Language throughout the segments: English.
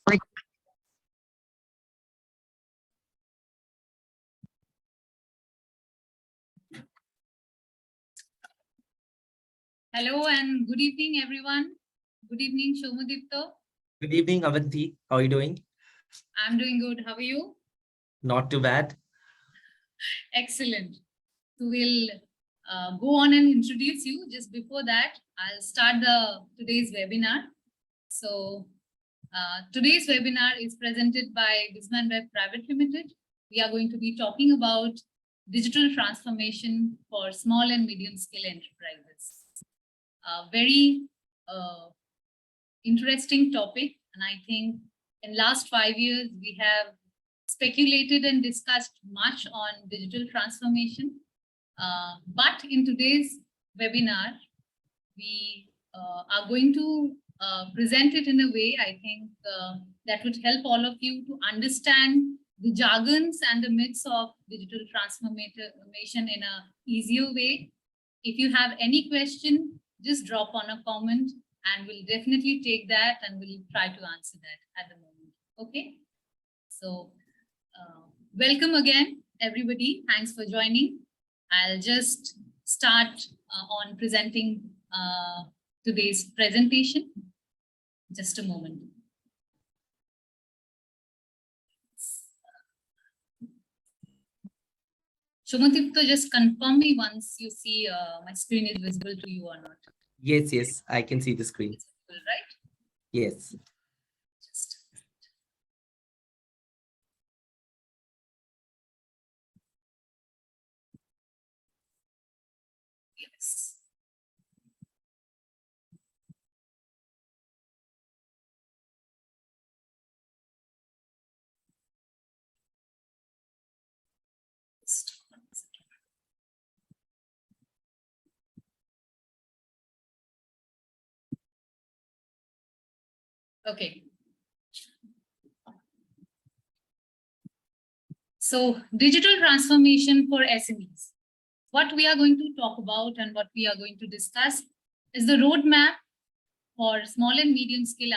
Hello and good evening, everyone. Good evening, Soumyadipta. Good evening, Abanti. How are you doing? I'm doing good. How are you? Not too bad. Excellent. So we'll go on and introduce you. Just before that, I'll start today's webinar. So today's webinar is presented by BizzmanWeb Pvt Ltd. We are going to be talking about digital transformation for small and medium scale enterprises. Very interesting topic, and I think in last 5 years we have speculated and discussed much on digital transformation, but in today's webinar we are going to present it in a way, I think, that would help all of you to understand the jargons and the myths of digital transformation in a easier way. If you have any question, just drop on a comment and we'll definitely take that and we'll try to answer that at the moment. Okay. So welcome again, everybody. Thanks for joining. I'll just start on presenting today's presentation. Just a moment. Soumyadipta, just confirm me once you see my screen is visible to you or not. Yes, I can see the screen. It's visible, right? Yes. Yes. Okay. So digital transformation for SMEs. What we are going to talk about and what we are going to discuss is the roadmap for small and medium scale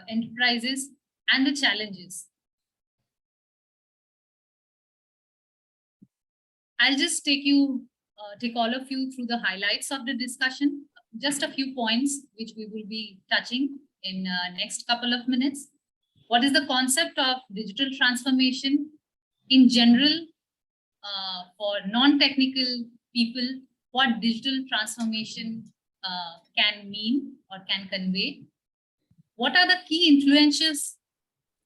enterprises and the challenges. I'll just take all of you through the highlights of the discussion, just a few points which we will be touching in next couple of minutes. What is the concept of digital transformation in general for non-technical people? What digital transformation can mean or can convey? What are the key influences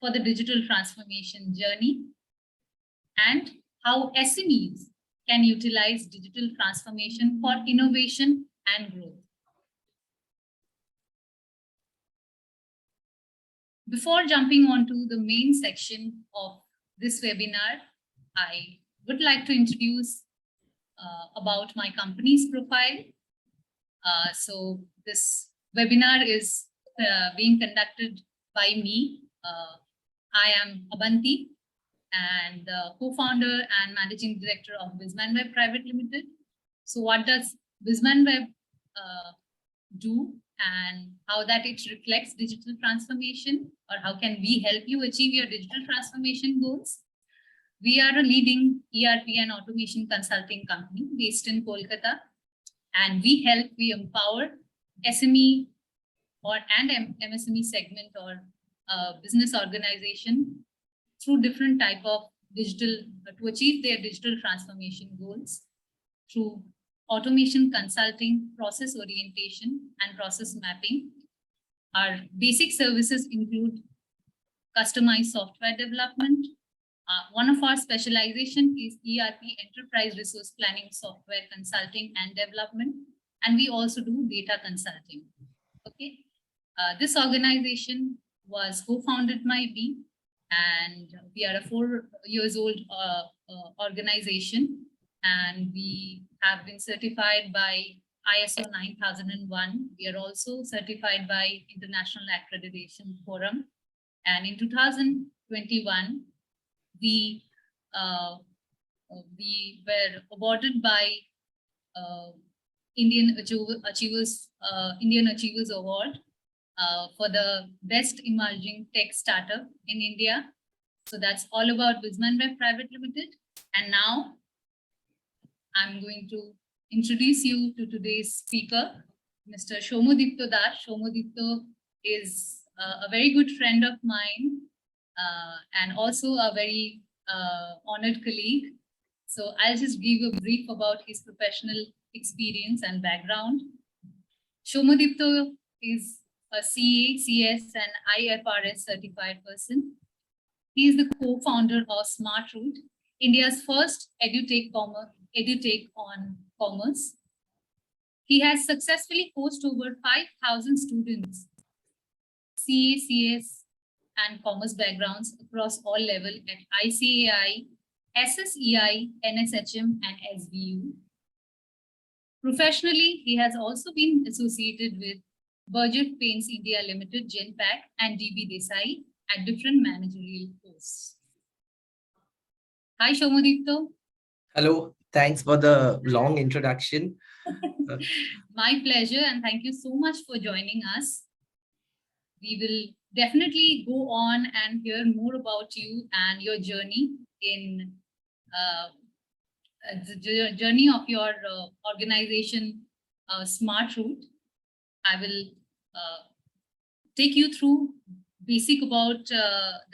for the digital transformation journey? And how SMEs can utilize digital transformation for innovation and growth. Before jumping on to the main section of this webinar, I would like to introduce about my company's profile. So this webinar is being conducted by me. I am Abanti and co-founder and managing director of BizzmanWeb Pvt Ltd. So what does BizzmanWeb do and how that it reflects digital transformation, or how can we help you achieve your digital transformation goals? We are a leading ERP and automation consulting company based in Kolkata, and we empower SME and MSME segment or business organization through different type of digital to achieve their digital transformation goals through automation consulting, process orientation, and process mapping. Our basic services include customized software development. One of our specialization is ERP, enterprise resource planning, software consulting and development, and we also do data consulting. Okay, this organization was co-founded by me, and we are a 4 years old organization, and we have been certified by ISO 9001. We are also certified by International Accreditation Forum, and in 2021 we were awarded by Indian Achievers Award for the best emerging tech startup in India. So that's all about BizzmanWeb Pvt Ltd. And now I'm going to introduce you to today's speaker, Mr. Soumyadipta. Soumyadipta is a very good friend of mine and also a very honored colleague. So I'll just give a brief about his professional experience and background. Soumyadipta is a CA, CS and IFRS certified person. He is the co-founder of SmartRoute, India's first edutech on commerce. He has successfully coached over 5,000 students, CA, CS, and commerce backgrounds across all levels at ICAI, SSEI, NSHM, and SBU. Professionally, he has also been associated with Budget Paints India Limited, Genpact, and DB Desai at different managerial posts. Hi, Soumyadipta. Hello. Thanks for the long introduction. My pleasure, and thank you so much for joining us. We will definitely go on and hear more about you and your journey in the journey of your organization, SmartRoute. I will take you through basic about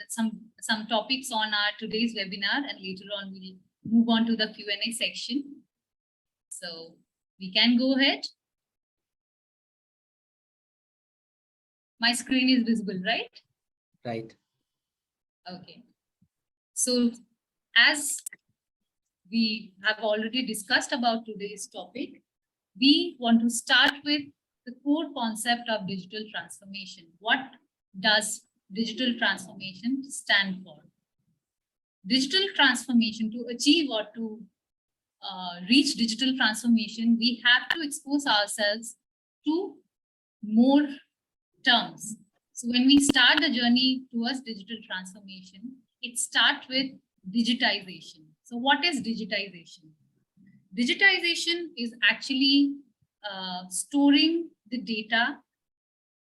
some topics on our today's webinar, and later on we'll move on to the Q&A section. So we can go ahead. My screen is visible, right? Right. Okay. So as we have already discussed about today's topic, we want to start with the core concept of digital transformation. What does digital transformation stand for? Digital transformation, to achieve or to reach digital transformation, we have to expose ourselves to more terms. So when we start the journey towards digital transformation, it starts with digitization. So what is digitization? Digitization is actually storing the data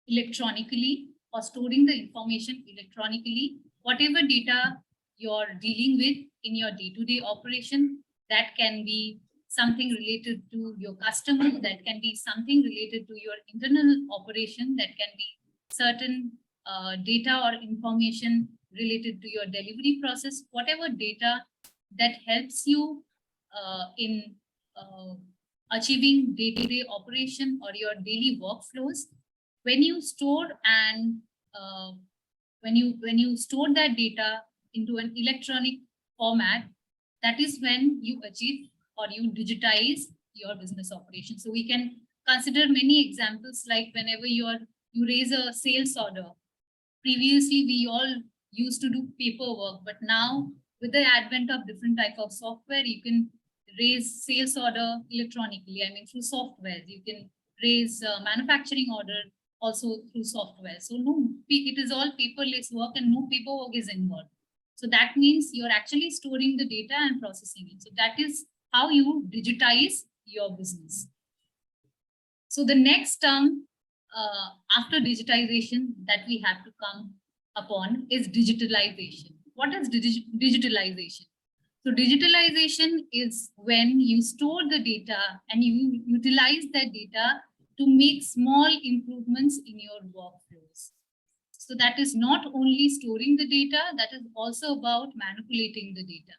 electronically or storing the information electronically, whatever data you're dealing with in your day-to-day operation. That can be something related to your customer, that can be something related to your internal operation, that can be certain data or information related to your delivery process, whatever data that helps you in achieving day-to-day operation or your daily workflows. When you store and when you store that data into an electronic format, that is when you achieve or you digitize your business operation. So we can consider many examples, like whenever you raise a sales order. Previously, we all used to do paperwork, but now with the advent of different type of software, you can raise sales order electronically. I mean, through software, you can raise manufacturing order also through software. So no, it is all paperless work and no paperwork is involved. So that means you're actually storing the data and processing it. So that is how you digitize your business. So the next term after digitization that we have to come upon is digitalization. What is digitalization? So digitalization is when you store the data and you utilize that data to make small improvements in your workflows. So that is not only storing the data, that is also about manipulating the data.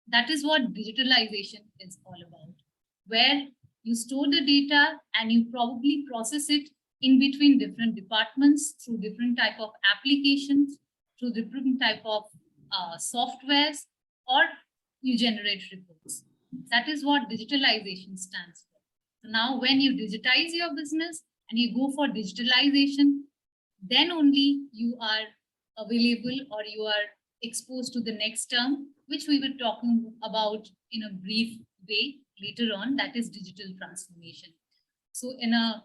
That is what digitalization is all about, where you store the data and you probably process it in between different departments through different type of applications, through different type of softwares, or you generate reports. That is what digitalization stands for. So now when you digitize your business and you go for digitalization, then only you are available or you are exposed to the next term, which we will talk about in a brief way later on, that is digital transformation. So in a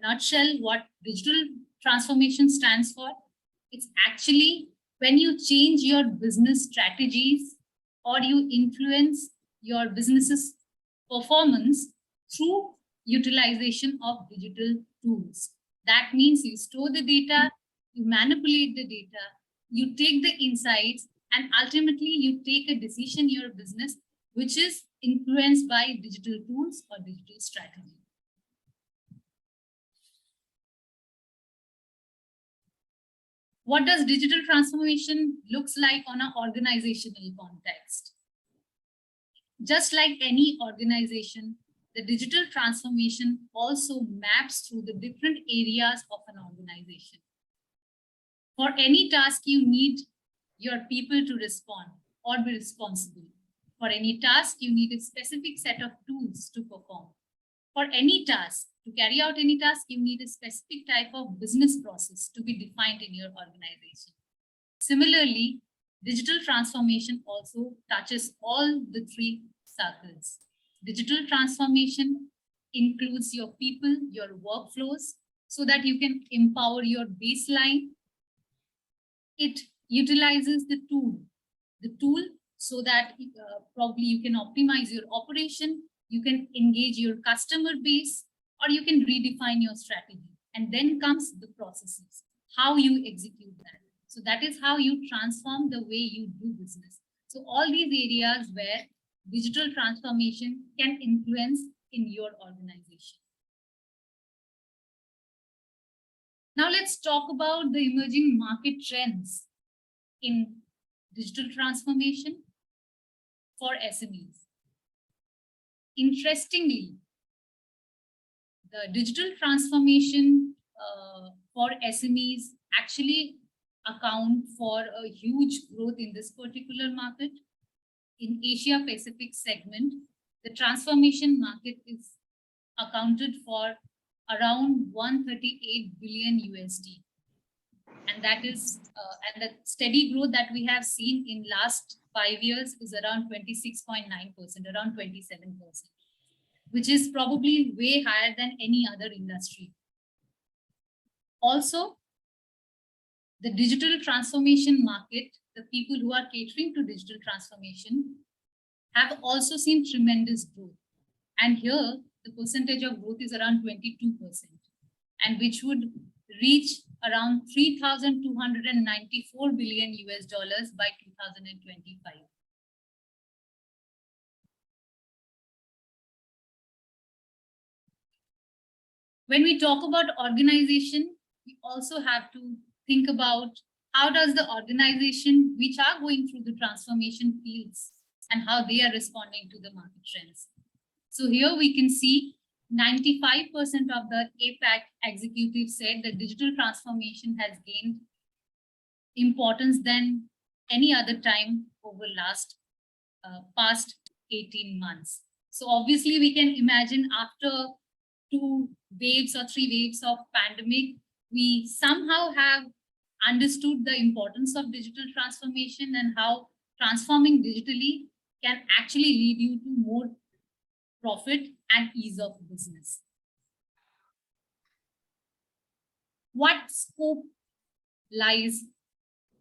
nutshell, what digital transformation stands for, it's actually when you change your business strategies or you influence your business's performance through utilization of digital tools. That means you store the data, you manipulate the data, you take the insights, and ultimately you take a decision in your business, which is influenced by digital tools or digital strategy. What does digital transformation looks like on an organizational context? Just like any organization, the digital transformation also maps through the different areas of an organization. For any task, you need your people to respond or be responsible. For any task, you need a specific set of tools to perform. For any task, to carry out any task, you need a specific type of business process to be defined in your organization. Similarly, digital transformation also touches all the three circles. Digital transformation includes your people, your workflows, so that you can empower your baseline. It utilizes the tool so that probably you can optimize your operation, you can engage your customer base, or you can redefine your strategy. And then comes the processes, how you execute that. So that is how you transform the way you do business. So all these areas where digital transformation can influence in your organization. Now let's talk about the emerging market trends in digital transformation for SMEs. Interestingly, the digital transformation for SMEs actually account for a huge growth in this particular market. In Asia Pacific segment, the transformation market is accounted for around 138 billion USD. And that is, and the steady growth that we have seen in last 5 years is around 26.9%, around 27%, which is probably way higher than any other industry. Also, the digital transformation market, the people who are catering to digital transformation, have also seen tremendous growth. And here, the percentage of growth is around 22%, and which would reach around 3,294 billion US dollars by 2025. When we talk about organization, we also have to think about how does the organization which are going through the transformation fields and how they are responding to the market trends. So here we can see 95% of the APAC executives said that digital transformation has gained importance than any other time over past 18 months. So obviously we can imagine after 2 waves or 3 waves of pandemic, we somehow have understood the importance of digital transformation and how transforming digitally can actually lead you to more profit and ease of business. What scope lies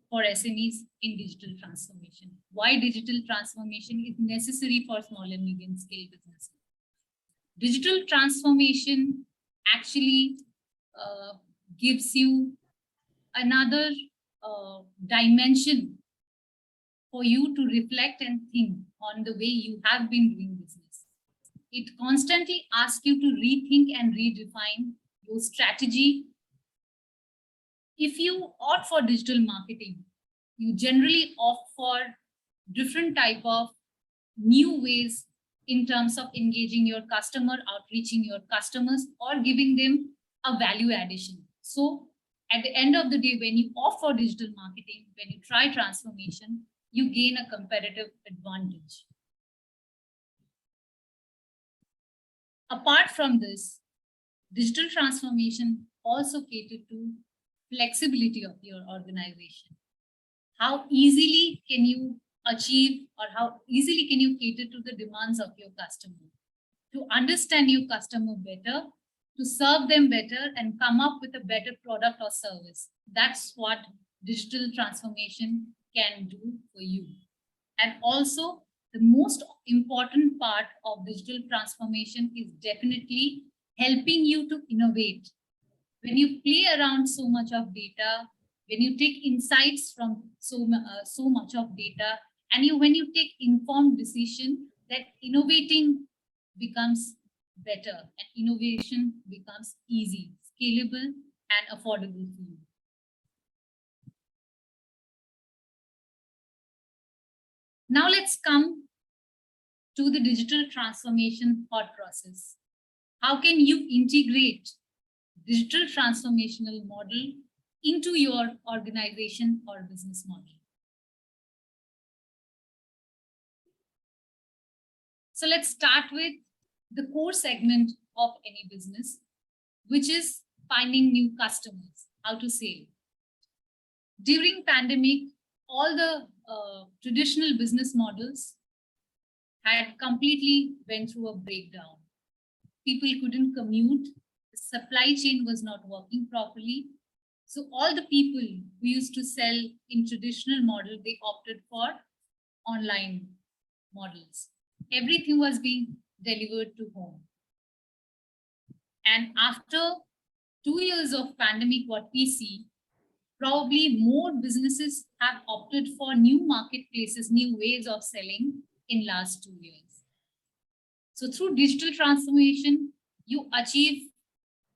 for SMEs in digital transformation? Why digital transformation is necessary for small and medium scale businesses? Digital transformation actually gives you another dimension for you to reflect and think on the way you have been doing business. It constantly asks you to rethink and redefine your strategy. If you opt for digital marketing, you generally opt for different type of new ways in terms of engaging your customer, outreaching your customers, or giving them a value addition. So at the end of the day, when you opt for digital marketing, when you try transformation, you gain a competitive advantage. Apart from this, digital transformation also catered to flexibility of your organization. How easily can you achieve, or how easily can you cater to the demands of your customer? To understand your customer better, to serve them better, and come up with a better product or service. That's what digital transformation can do for you. And also, the most important part of digital transformation is definitely helping you to innovate. when you play around so much of data, when you take insights from so much of data, and when you take informed decision, that innovating becomes better and innovation becomes easy, scalable, and affordable for you. Now let's come to the digital transformation thought process. How can you integrate digital transformational model into your organization or business model? So let's start with the core segment of any business, which is finding new customers, how to sell. During pandemic, all the traditional business models had completely went through a breakdown. People couldn't commute, the supply chain was not working properly. So all the people who used to sell in traditional model, they opted for online models. Everything was being delivered to home. And after 2 years of pandemic, what we see, probably more businesses have opted for new marketplaces, new ways of selling in last 2 years. So through digital transformation, you achieve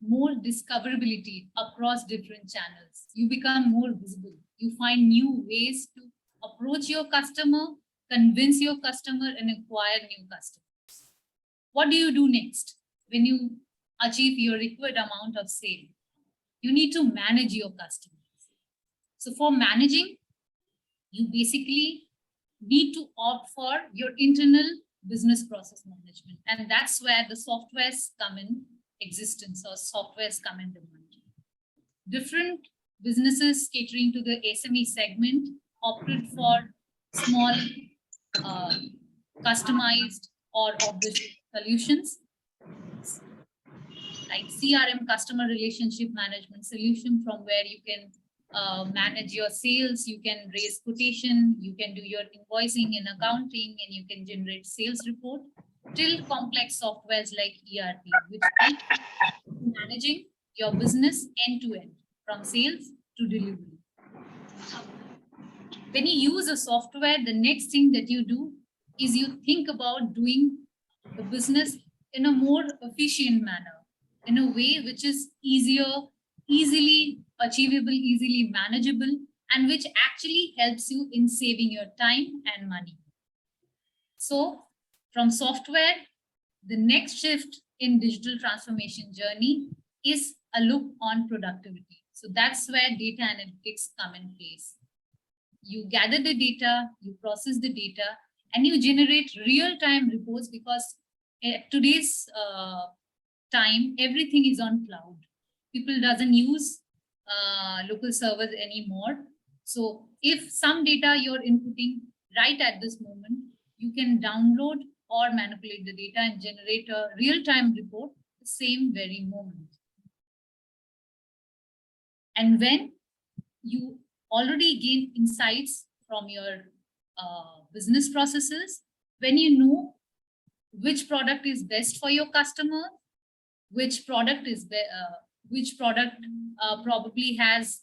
more discoverability across different channels. You become more visible. You find new ways to approach your customer, convince your customer, and acquire new customers. What do you do next when you achieve your required amount of sale? You need to manage your customers. So for managing, you basically need to opt for your internal business process management. And that's where the softwares come in existence, or softwares come in demand. Different businesses catering to the SME segment opted for small, customized or off-the-shelf solutions, like CRM, customer relationship management solution, from where you can manage your sales, you can raise quotation, you can do your invoicing and accounting, and you can generate sales report, till complex softwares like ERP, which help managing your business end to end, from sales to delivery. When you use a software, the next thing that you do is you think about doing the business in a more efficient manner, in a way which is easier, easily achievable, easily manageable, and which actually helps you in saving your time and money. So from software, the next shift in digital transformation journey is a look on productivity. So that's where data analytics come in place. You gather the data, you process the data, and you generate real-time reports, because at today's time, everything is on cloud. People doesn't use local servers anymore. So if some data you're inputting right at this moment, you can download or manipulate the data and generate a real-time report the same very moment. And when you already gain insights from your business processes, when you know which product is best for your customer, which product probably has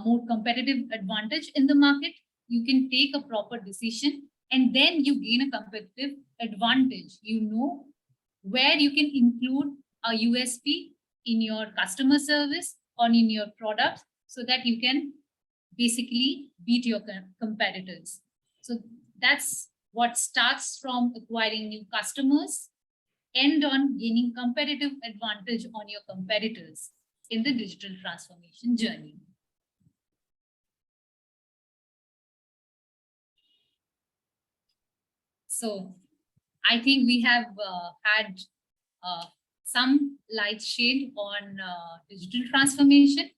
more competitive advantage in the market, you can take a proper decision, and then you gain a competitive advantage. You know where you can include a USP in your customer service or in your product, so that you can basically beat your competitors. So that's what starts from acquiring new customers, end on gaining competitive advantage on your competitors in the digital transformation journey. So I think we have had some light shade on digital transformation.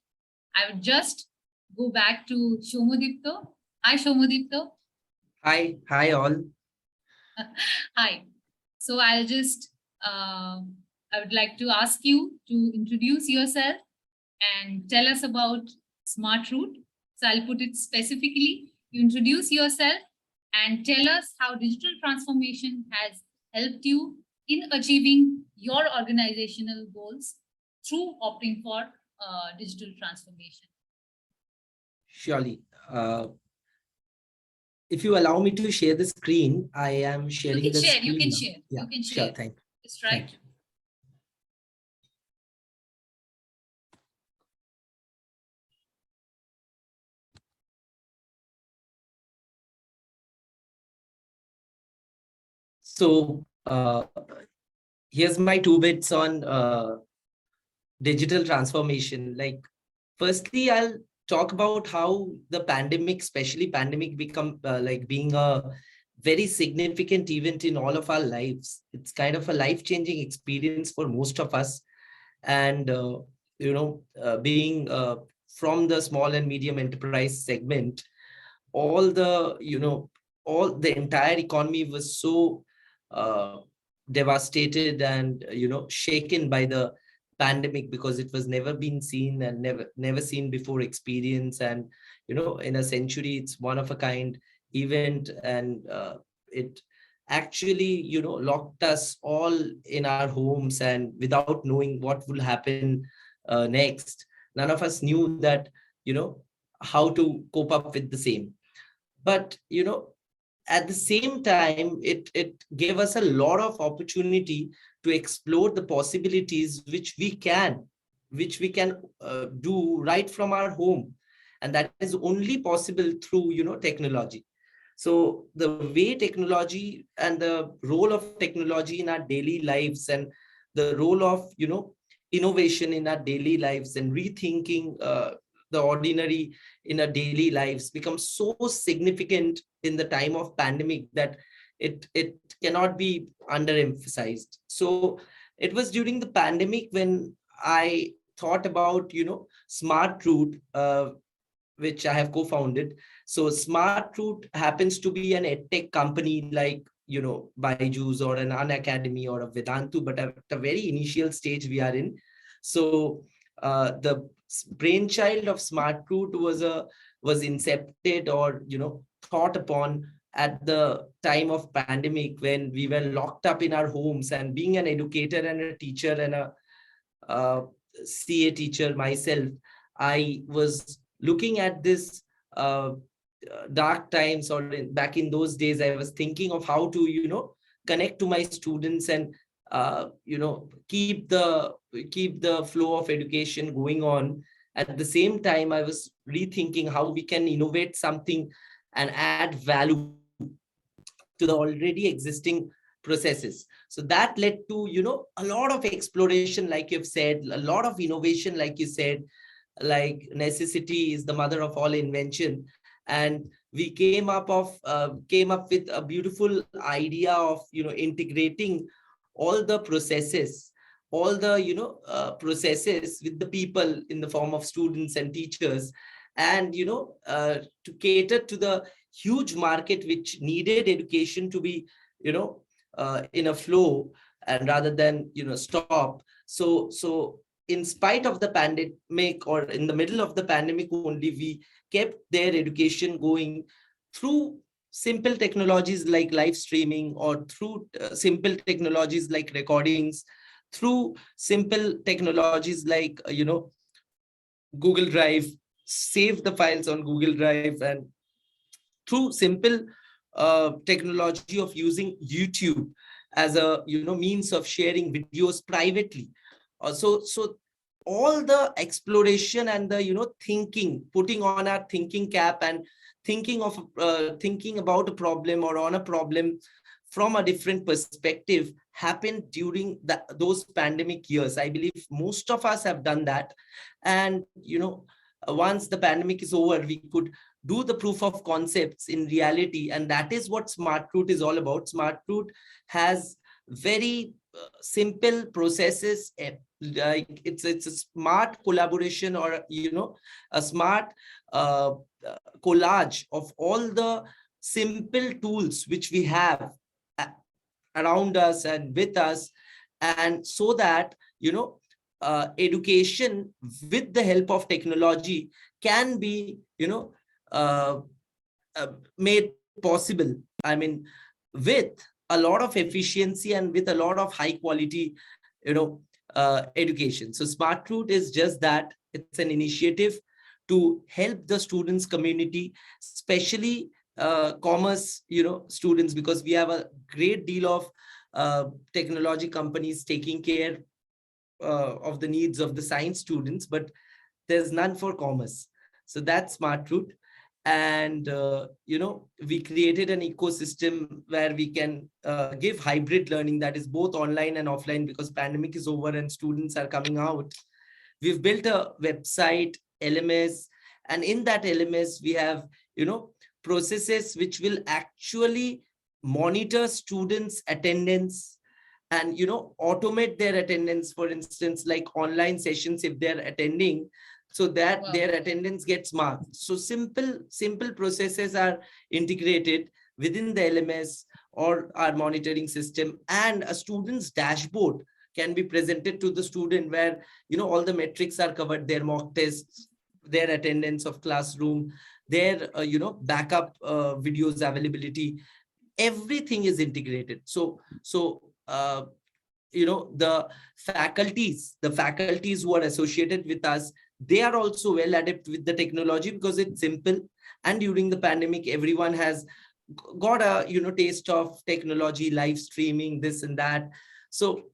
I would just go back to Soumyadipta. Hi, Soumyadipta. Hi all. Hi. So I'll just, I would like to ask you to introduce yourself and tell us about SmartRoute. So I'll put it specifically. You introduce yourself and tell us how digital transformation has helped you in achieving your organizational goals through opting for digital transformation? Surely. If you allow me to share the screen, I am sharing the screen. You can now. share. Yeah, You can sure. share. Thank you. It's right. Thank you. So here's my 2 bits on digital transformation. Like, firstly, I'll talk about how the pandemic, especially pandemic, become like being a very significant event in all of our lives. It's kind of a life-changing experience for most of us. And, being from the small and medium enterprise segment, all the, all the entire economy was so uh, devastated and, shaken by the pandemic, because it was never been seen and never seen before experience. And, in a century, it's one of a kind event. And it actually, locked us all in our homes, and without knowing what will happen next. None of us knew that, how to cope up with the same. But at the same time, it gave us a lot of opportunity to explore the possibilities which we can do right from our home. And that is only possible through technology. So the way technology and the role of technology in our daily lives, and the role of innovation in our daily lives, and rethinking the ordinary in our daily lives becomes so significant in the time of pandemic that it cannot be underemphasized. So it was during the pandemic when I thought about SmartRoute, which I have co-founded. So SmartRoute happens to be an edtech company like Byju's or an Unacademy or a Vedantu, but at a very initial stage we are in. So the brainchild of SmartRoute was incepted, or thought upon at the time of pandemic, when we were locked up in our homes. And being an educator and a teacher and a CA teacher myself, I was looking at this dark times, or back in those days, I was thinking of how to connect to my students, and keep the flow of education going on. At the same time, I was rethinking how we can innovate something and add value to the already existing processes. So that led to a lot of exploration, like you've said, a lot of innovation, like you said. Like, necessity is the mother of all invention. And we came up with a beautiful idea of integrating all the processes, all the processes with the people in the form of students and teachers. And to cater to the huge market which needed education to be in a flow, and rather than stop. So in spite of the pandemic, or in the middle of the pandemic only, we kept their education going through simple technologies like live streaming, or through simple technologies like recordings, through simple technologies like Google Drive, save the files on Google Drive, and through simple technology of using YouTube as a means of sharing videos privately. So all the exploration and the thinking, putting on our thinking cap, and thinking about a problem, or on a problem from a different perspective, happened during those pandemic years. I believe most of us have done that. And once the pandemic is over, we could do the proof of concepts in reality. And that is what SmartRoute is all about. SmartRoute has very simple processes, like it's a smart collaboration, or a smart collage of all the simple tools which we have around us and with us. And so that education with the help of technology can be uh, made possible. I mean, with a lot of efficiency, and with a lot of high quality education. So SmartRoute is just that. It's an initiative to help the students community, especially commerce, students, because we have a great deal of technology companies taking care of the needs of the science students, but there's none for commerce. So that's SmartRoute. And we created an ecosystem where we can give hybrid learning, that is both online and offline, because pandemic is over and students are coming out. We've built a website, LMS, and in that LMS we have processes which will actually monitor students' attendance and automate their attendance. For instance, like online sessions, if they're attending, so that their attendance gets marked. So simple processes are integrated within the LMS or our monitoring system, and a student's dashboard can be presented to the student where all the metrics are covered, their mock tests, their attendance of classroom, their backup videos availability, everything is integrated. So the faculties who are associated with us, they are also well adept with the technology because it's simple. And during the pandemic, everyone has got a taste of technology, live streaming, this and that. So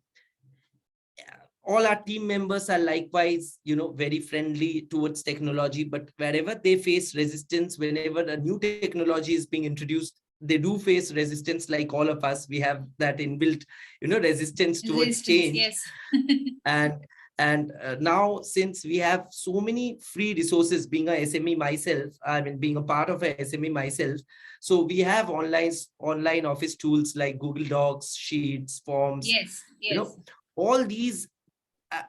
all our team members are likewise very friendly towards technology, but wherever they face resistance, whenever a new technology is being introduced, they do face resistance. Like all of us, we have that inbuilt resistance towards change. Yes. and now, since we have so many free resources, being a SME myself, I mean being a part of a SME myself, so we have online office tools like Google Docs, Sheets, Forms. Yes. All these,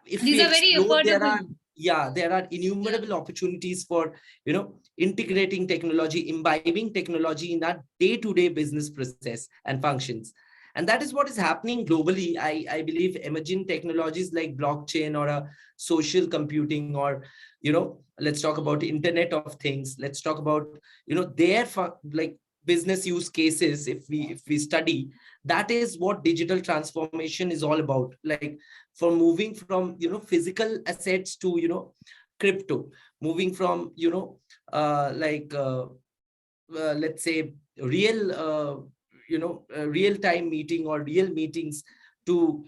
if These we are very explore, affordable. there are innumerable opportunities for integrating technology, imbibing technology in our day-to-day business process and functions. And that is what is happening globally. I believe emerging technologies like blockchain or a social computing, or let's talk about Internet of Things, let's talk about their like business use cases. If we study, that is what digital transformation is all about. Like, for moving from physical assets to crypto, moving from let's say real real-time meeting or real meetings to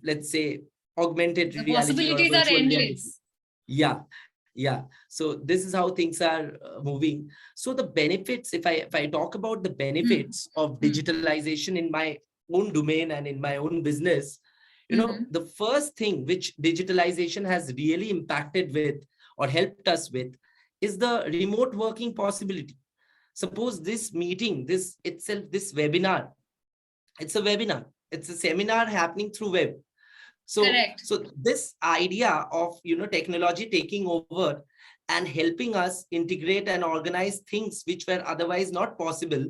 let's say augmented The reality or possibilities are virtual reality. endless. Yeah. So this is how things are moving. So the benefits, if I talk about the benefits of digitalization in my own domain and in my own business, the first thing which digitalization has really impacted with or helped us with is the remote working possibility. Suppose this meeting, this webinar, it's a webinar, it's a seminar happening through web. Correct. So this idea of technology taking over and helping us integrate and organize things which were otherwise not possible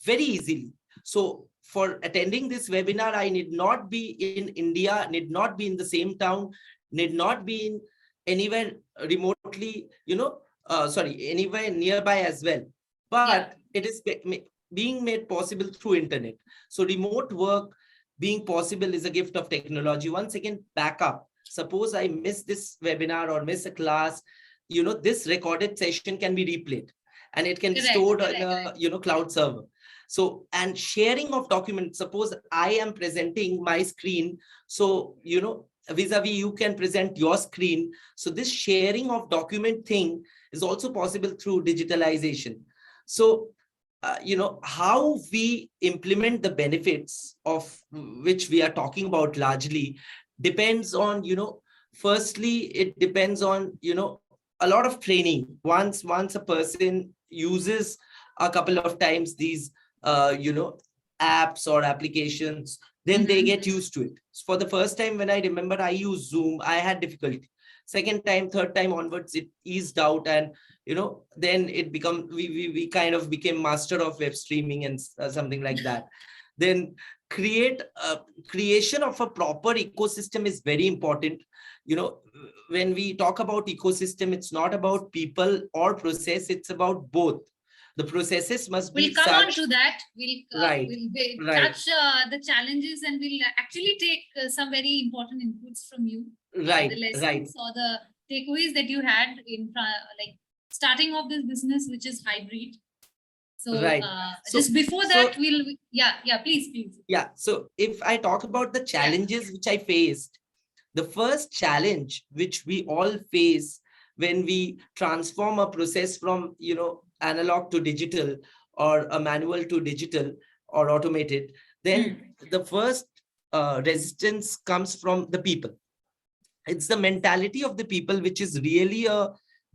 very easily. So for attending this webinar, I need not be in India, need not be in the same town, need not be in anywhere remotely, anywhere nearby as well. But it is being made possible through internet. So remote work being possible is a gift of technology. Once again, backup. Suppose I miss this webinar or miss a class, this recorded session can be replayed and it can be stored in a cloud server. So, and sharing of documents, suppose I am presenting my screen, so vis-a-vis you can present your screen. So this sharing of document thing is also possible through digitalization. So how we implement the benefits of which we are talking about largely depends on firstly, it depends on a lot of training. Once a person uses a couple of times these apps or applications, then they get used to it. So for the first time, when I remember I used Zoom, I had difficulty. Second time, third time onwards, it eased out, and then it become we kind of became master of web streaming and something like that. Then creation of a proper ecosystem is very important. When we talk about ecosystem, it's not about people or process, it's about both. The processes must We'll be come on such. to that. Right, We'll right, touch the challenges, and we'll actually take some very important inputs from you. The right, right, lessons or the takeaways that you had in like starting off this business, which is hybrid. So right. just before So that, please. yeah. So if I talk about the challenges which I faced, the first challenge which we all face when we transform a process from, analog to digital, or a manual to digital or automated, then the first resistance comes from the people. It's the mentality of the people which is really a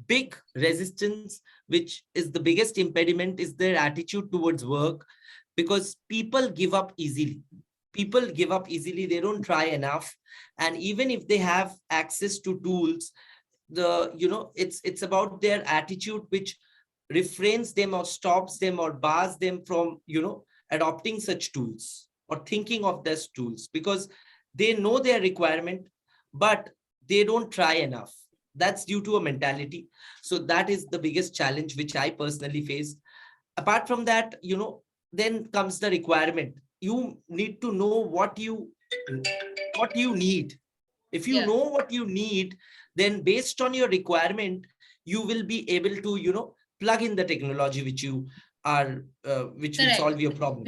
big resistance, which is the biggest impediment, is their attitude towards work, because people give up easily. People give up easily, they don't try enough. And even if they have access to tools, it's about their attitude which refrains them or stops them or bars them from adopting such tools or thinking of those tools, because they know their requirement, but they don't try enough. That's due to a mentality. So that is the biggest challenge which I personally faced. Apart from that, then comes the requirement. You need to know what you need. If you know what you need, then based on your requirement, you will be able to plug in the technology which you are which will solve your problem.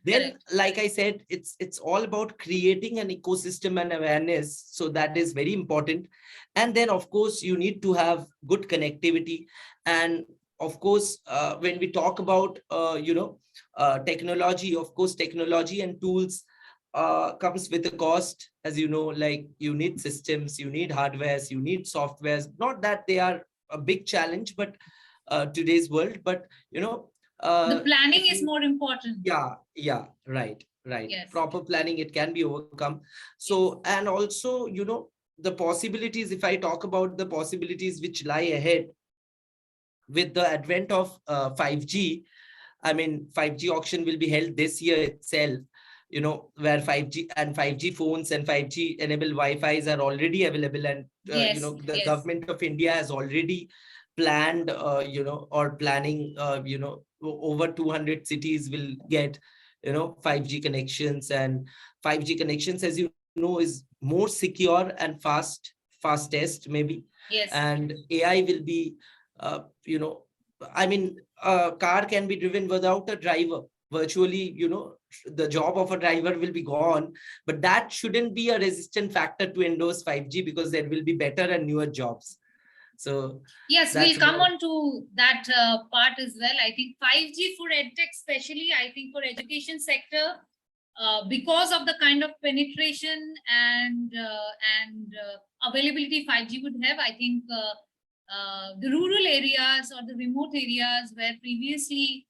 Then like I said, it's all about creating an ecosystem and awareness, so that is very important. And then of course you need to have good connectivity. And of course when we talk about technology, of course technology and tools comes with a cost, as you know. Like, you need systems, you need hardwares, you need softwares. Not that they are a big challenge, but today's world, but the planning is more important. Yeah, right. Yes. Proper planning, it can be overcome. So, and also, the possibilities, if I talk about the possibilities which lie ahead with the advent of 5G. I mean, 5G auction will be held this year itself, where 5G phones and 5G enabled Wi-Fi's are already available. And, the government of India has already planned, or planning, over 200 cities will get, 5G connections. And 5G connections, as you know, is more secure and fastest maybe. And AI will be, I mean, a car can be driven without a driver. Virtually, the job of a driver will be gone, but that shouldn't be a resistant factor to endorse 5G, because there will be better and newer jobs. So yes, we'll come on to that part as well. I think 5G for EdTech, especially, I think for education sector, because of the kind of penetration and availability 5G would have, I think the rural areas or the remote areas where previously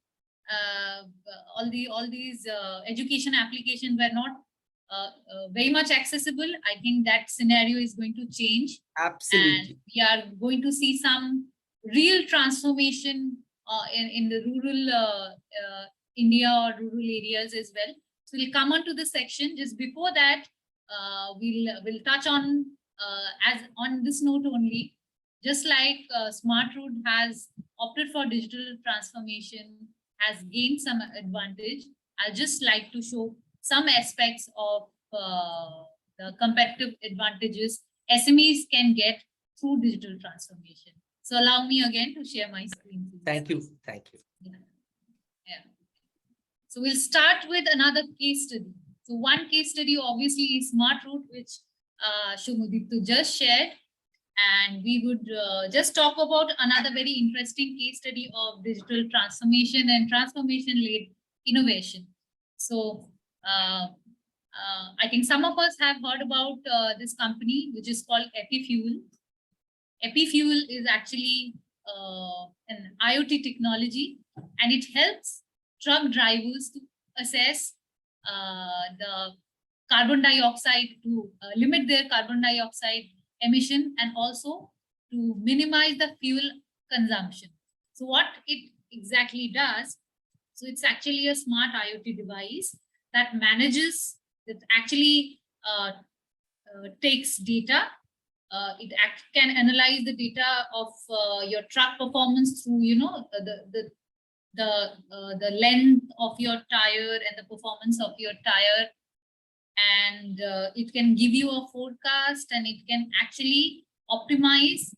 all these education applications were not very much accessible, I think that scenario is going to change. Absolutely. And we are going to see some real transformation in the rural India or rural areas as well. So we'll come on to the section. Just before that, we'll touch on as on this note only. Just like SmartRoute has opted for digital transformation, has gained some advantage, I'd just like to show some aspects of the competitive advantages SMEs can get through digital transformation. So allow me again to share my screen. Please. Thank you. Yeah. So we'll start with another case study. So one case study obviously is SmartRoute, which Soumyadipta just shared. And we would just talk about another very interesting case study of digital transformation and transformation-led innovation. So I think some of us have heard about this company, which is called EpiFuel. EpiFuel is actually an IoT technology, and it helps truck drivers to assess the carbon dioxide, to limit their carbon dioxide emission, and also to minimize the fuel consumption. So what it exactly does, so it's actually a smart IoT device that manages, that actually takes data. It can analyze the data of your truck performance through, the the length of your tire and the performance of your tire, and it can give you a forecast, and it can actually optimize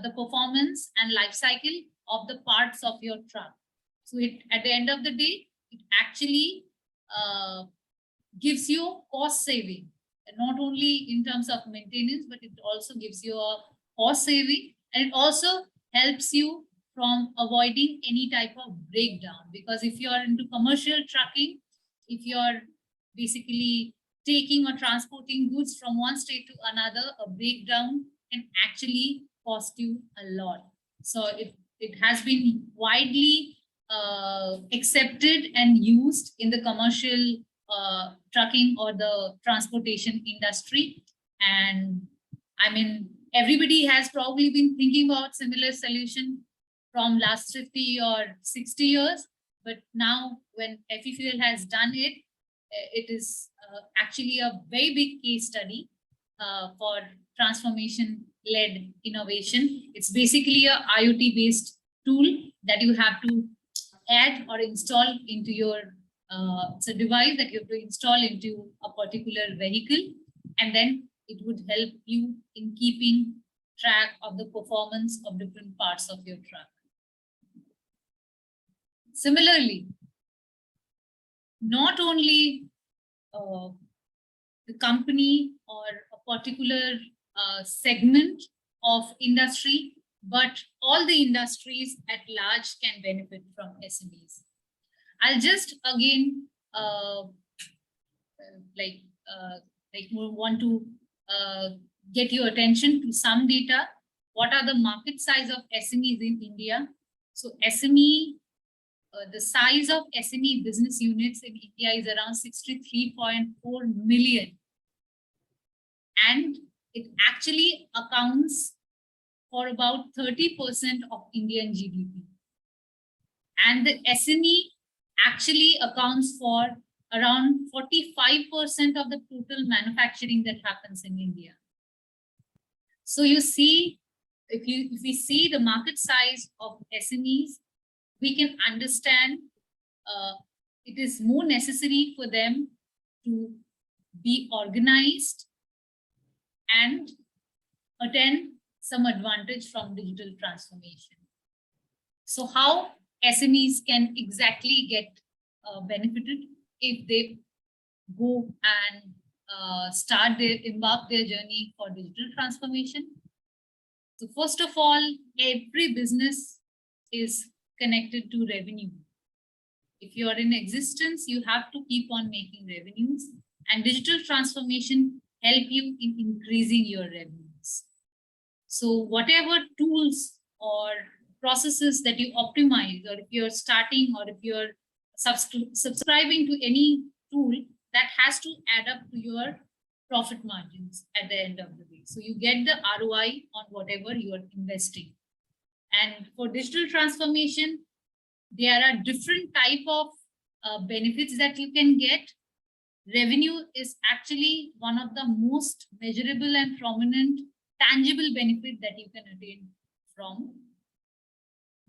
the performance and life cycle of the parts of your truck. So it, at the end of the day, it actually gives you cost saving, and not only in terms of maintenance, but it also gives you a cost saving, and it also helps you from avoiding any type of breakdown. Because if you are into commercial trucking, if you're basically taking or transporting goods from one state to another, a breakdown can actually cost you a lot. So it has been widely accepted and used in the commercial trucking or the transportation industry. And I mean, everybody has probably been thinking about similar solution from last 50 or 60 years. But now when FE has done it, it is actually a very big case study for transformation-led innovation. It's basically a IoT-based tool that you have to add or install into your, it's a device that you have to install into a particular vehicle, and then it would help you in keeping track of the performance of different parts of your truck. Similarly, not only the company or a particular segment of industry, but all the industries at large can benefit from SMEs. I'll just again want to get your attention to some data. What are the market size of SMEs in India? So SME, the size of SME business units in India is around 63.4 million. And it actually accounts for about 30% of Indian GDP. And the SME actually accounts for around 45% of the total manufacturing that happens in India. So you see, if we see the market size of SMEs, we can understand it is more necessary for them to be organized and attain some advantage from digital transformation. So how SMEs can exactly get benefited if they go and embark their journey for digital transformation? So first of all, every business is connected to revenue. If you are in existence, you have to keep on making revenues, and digital transformation help you in increasing your revenues. So whatever tools or processes that you optimize, or if you're starting, or if you're subscribing to any tool, that has to add up to your profit margins at the end of the day. So you get the ROI on whatever you are investing. And for digital transformation, there are different type of benefits that you can get. Revenue is actually one of the most measurable and prominent tangible benefit that you can attain from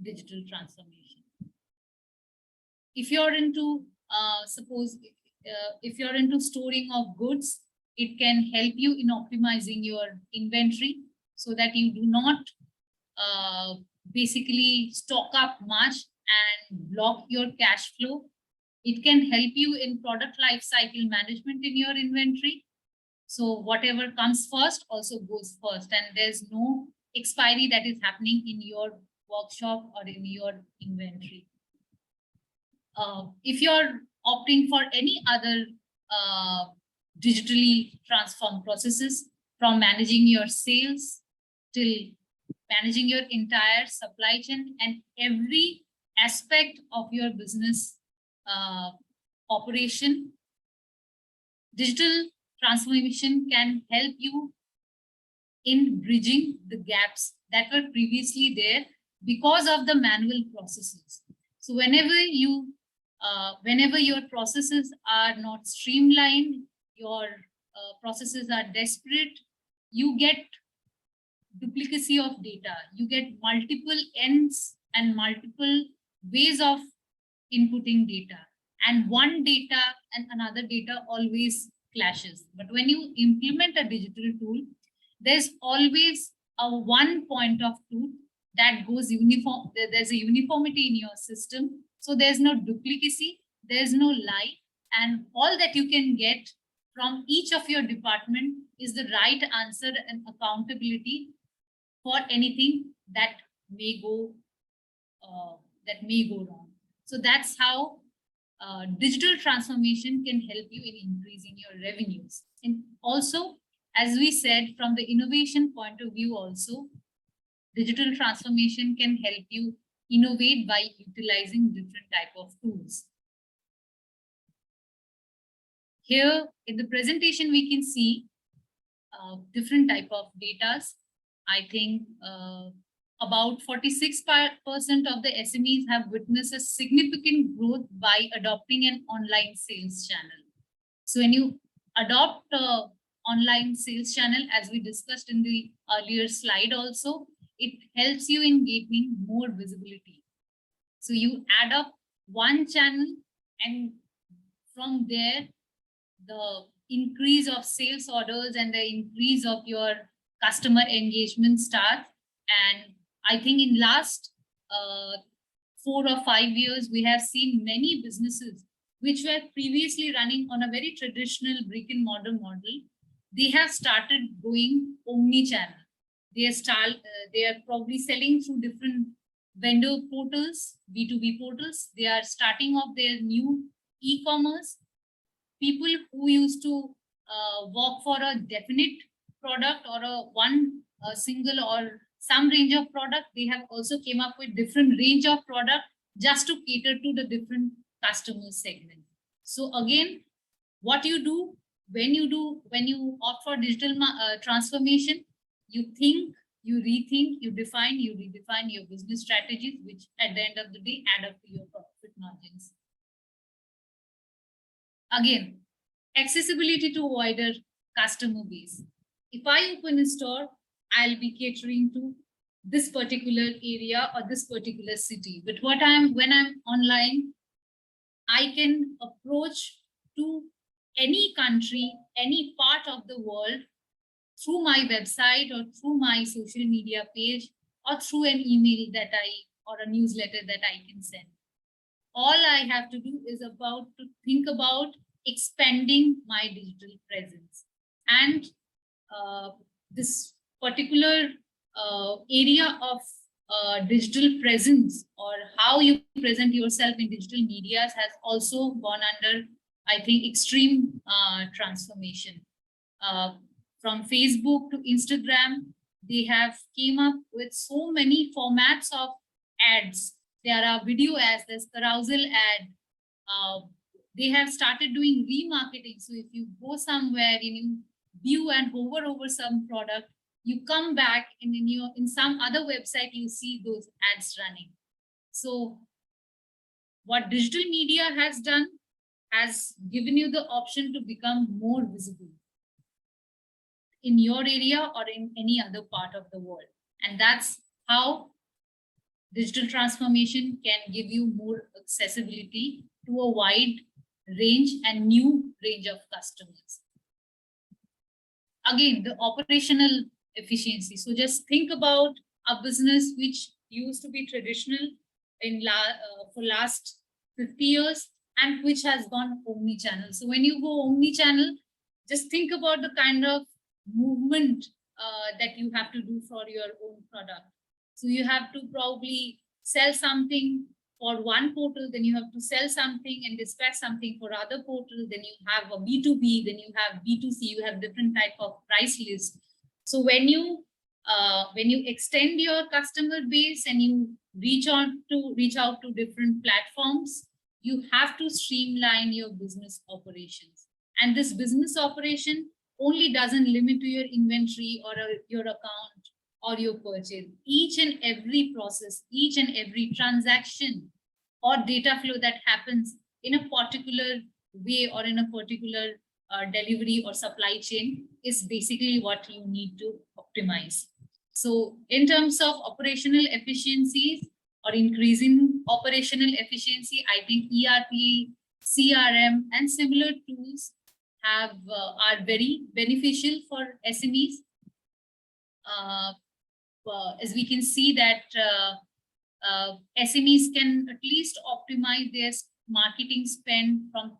digital transformation. If you're into, if you're into storing of goods, it can help you in optimizing your inventory so that you do not basically stock up much and block your cash flow. It can help you in product life cycle management in your inventory. So whatever comes first also goes first, and there's no expiry that is happening in your workshop or in your inventory. If you're opting for any other digitally transformed processes, from managing your sales till managing your entire supply chain and every aspect of your business operation, digital transformation can help you in bridging the gaps that were previously there because of the manual processes. So whenever your processes are not streamlined, your processes are disparate, you get duplicacy of data, you get multiple ends and multiple ways of inputting data, and one data and another data always clashes. But when you implement a digital tool, there's always a one point of truth that goes uniform. There's a uniformity in your system. So there's no duplicacy, there's no lie, and all that you can get from each of your department is the right answer and accountability for anything that may go wrong. So that's how digital transformation can help you in increasing your revenues. And also, as we said, from the innovation point of view also, digital transformation can help you innovate by utilizing different type of tools. Here in the presentation, we can see different type of data. I think about 46% of the SMEs have witnessed a significant growth by adopting an online sales channel. So when you adopt an online sales channel, as we discussed in the earlier slide also, it helps you in gaining more visibility. So you add up one channel, and from there, the increase of sales orders and the increase of your customer engagement starts. And I think in last 4 or 5 years, we have seen many businesses which were previously running on a very traditional brick and mortar model. They have started going omni-channel. They are probably selling through different vendor portals, B2B portals. They are starting off their new e-commerce. People who used to work for a definite product or a single or some range of product, they have also came up with different range of product just to cater to the different customer segment. So again, what you do when you opt for digital transformation, you think, you rethink, you define, you redefine your business strategies, which at the end of the day add up to your profit margins. Again, accessibility to a wider customer base. If I open a store, I'll be catering to this particular area or this particular city. But when I'm online, I can approach to any country, any part of the world through my website or through my social media page or through an email or a newsletter that I can send. All I have to do is to think about expanding my digital presence. And this particular area of digital presence, or how you present yourself in digital medias, has also gone under, I think, extreme transformation. From Facebook to Instagram, they have came up with so many formats of ads. There are video ads, there's carousel ad. They have started doing remarketing. So if you go somewhere and you view and hover over some product, you come back and in some other website, you see those ads running. So what digital media has done has given you the option to become more visible in your area or in any other part of the world. And that's how digital transformation can give you more accessibility to a wide range and new range of customers. Again, the operational efficiency. So just think about a business which used to be traditional for last 50 years and which has gone omni-channel. So when you go omni-channel, just think about the kind of movement that you have to do for your own product. So you have to probably sell something for one portal, then you have to sell something and dispatch something for other portal, then you have a B2B, then you have B2C, you have different type of price list. So when you extend your customer base and you reach out to different platforms, you have to streamline your business operations. And this business operation only doesn't limit to your inventory or your account or your purchase. Each and every process, each and every transaction or data flow that happens in a particular way or in a particular delivery or supply chain is basically what you need to optimize. So in terms of operational efficiencies or increasing operational efficiency, I think ERP, CRM, and similar tools are very beneficial for SMEs. As we can see that SMEs can at least optimize their marketing spend from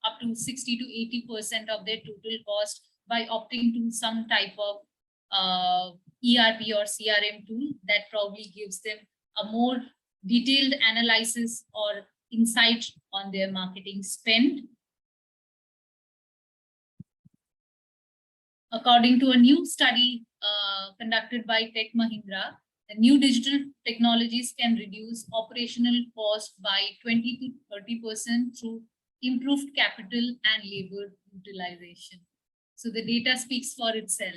up to 60 to 80% of their total cost by opting to some type of ERP or CRM tool that probably gives them a more detailed analysis or insight on their marketing spend. According to a new study conducted by Tech Mahindra, the new digital technologies can reduce operational cost by 20 to 30% through improved capital and labor utilization. So the data speaks for itself.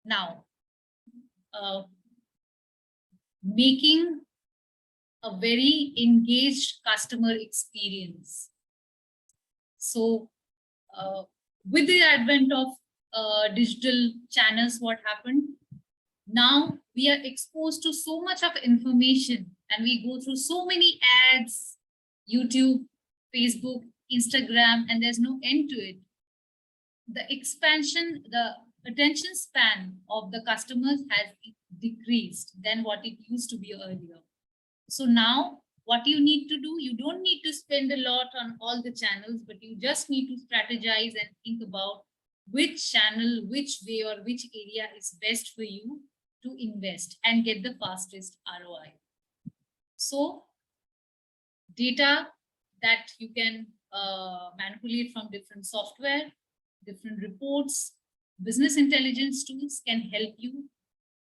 Now, making a very engaged customer experience. So with the advent of digital channels, what happened? Now we are exposed to so much of information and we go through so many ads, YouTube, Facebook, Instagram, and there's no end to it. The expansion, the attention span of the customers has decreased than what it used to be earlier. So now what you need to do, you don't need to spend a lot on all the channels, but you just need to strategize and think about which channel, which way, or which area is best for you to invest and get the fastest ROI. So data that you can manipulate from different software, different reports, business intelligence tools can help you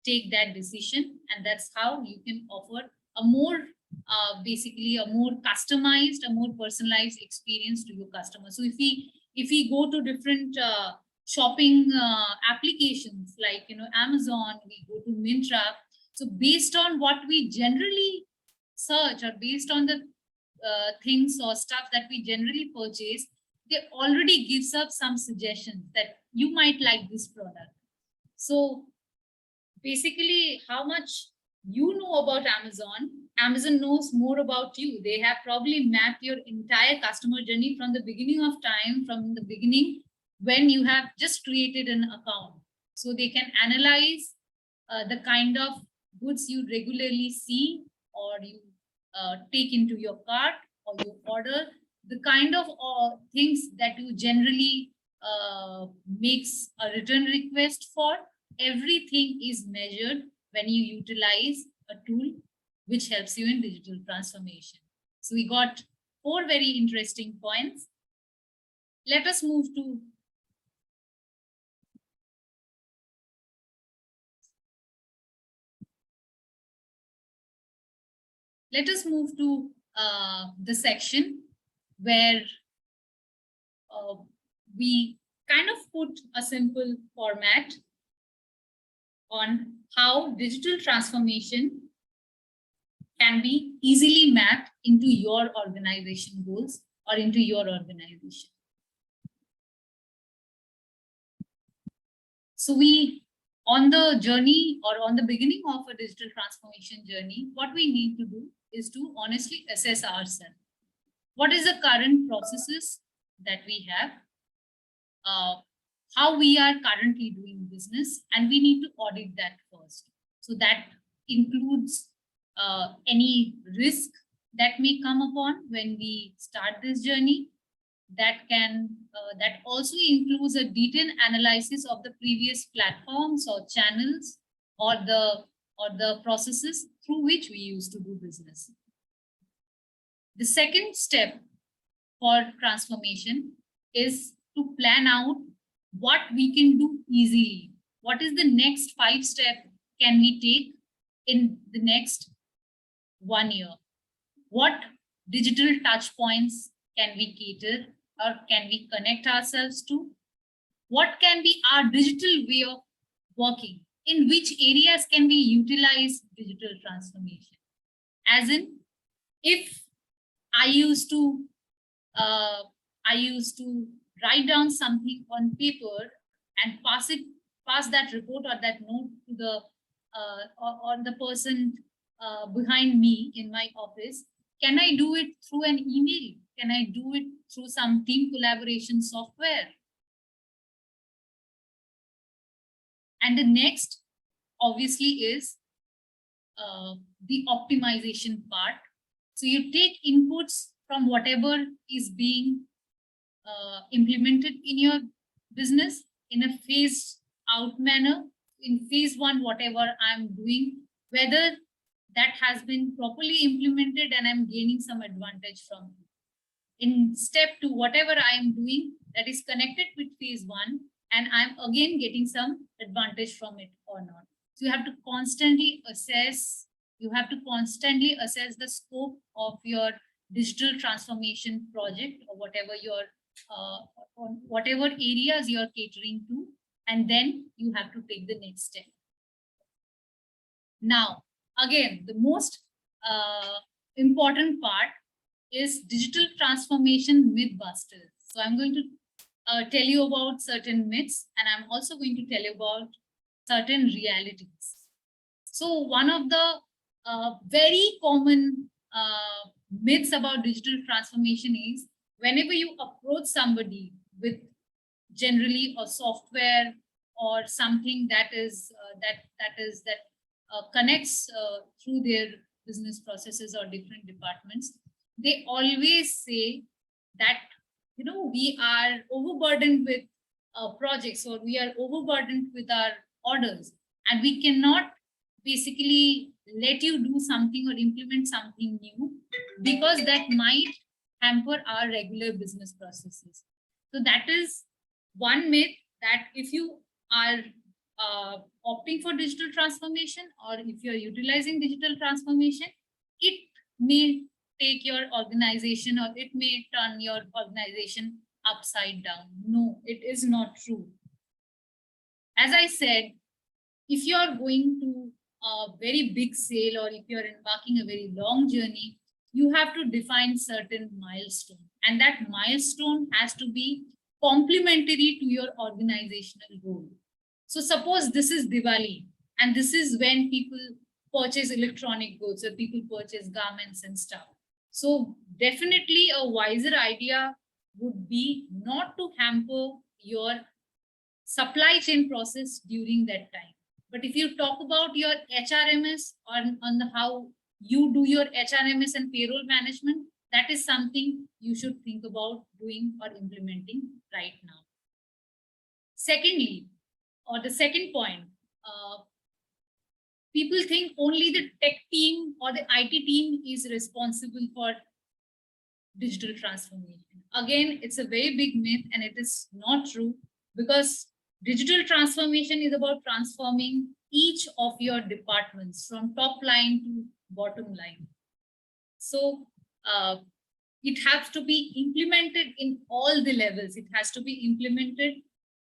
take that decision. And that's how you can offer a more basically a more customized, a more personalized experience to your customers. So if we go to different shopping applications like Amazon, we go to Myntra. So based on what we generally search or based on the things or stuff that we generally purchase, they already gives up some suggestions that you might like this product. So basically, how much you know about Amazon knows more about you. They have probably mapped your entire customer journey from the beginning of time, from the beginning when you have just created an account. So they can analyze the kind of goods you regularly see or you take into your cart or you order, the kind of things that you generally makes a return request for. Everything is measured when you utilize a tool which helps you in digital transformation. So we got 4 very interesting points. Let us move to the section where we kind of put a simple format on how digital transformation can be easily mapped into your organization goals or into your organization. So we, on the journey or on the beginning of a digital transformation journey, what we need to do is to honestly assess ourselves. What is the current processes that we have? How we are currently doing business, and we need to audit that first. So that includes any risk that may come upon when we start this journey. That also includes a detailed analysis of the previous platforms or channels or the processes through which we used to do business. The second step for transformation is to plan out what we can do easily. What is the next 5 steps can we take in the next 1 year? What digital touch points can we cater or can we connect ourselves to? What can be our digital way of working? In which areas can we utilize digital transformation? As in, if I used to write down something on paper and pass that report or that note to the or the person behind me in my office, can I do it through an email? Can I do it through some team collaboration software? And the next, obviously, is the optimization part. So you take inputs from whatever is being implemented in your business in a phased out manner. In phase one, whatever I'm doing, whether that has been properly implemented and I'm gaining some advantage from it. In step two, whatever I am doing that is connected with phase one, and I'm again getting some advantage from it or not. So you have to constantly assess, the scope of your digital transformation project, or whatever your on whatever areas you're catering to, and then you have to take the next step. Now, again, the most important part is digital transformation mythbusters. So I'm going to tell you about certain myths, and I'm also going to tell you about certain realities. So one of the very common myths about digital transformation is, whenever you approach somebody with generally a software or something that connects through their business processes or different departments, they always say that, you know, we are overburdened with projects, or we are overburdened with our orders, and we cannot basically let you do something or implement something new, because that might hamper our regular business processes. So that is one myth, that if you are opting for digital transformation, or if you're utilizing digital transformation, it may take your organization, or it may turn your organization upside down. No, it is not true. As I said, if you're going to a very big sale, or if you're embarking a very long journey, you have to define certain milestone, and that milestone has to be complementary to your organizational goal. So suppose this is Diwali, and this is when people purchase electronic goods, or people purchase garments and stuff. So definitely a wiser idea would be not to hamper your supply chain process during that time. But if you talk about your HRMS, on how you do your HRMS and payroll management, that is something you should think about doing or implementing right now. Secondly, or the second point, people think only the tech team or the IT team is responsible for digital transformation. Again, it's a very big myth, and it is not true, because digital transformation is about transforming each of your departments from top line to bottom line. So it has to be implemented in all the levels. It has to be implemented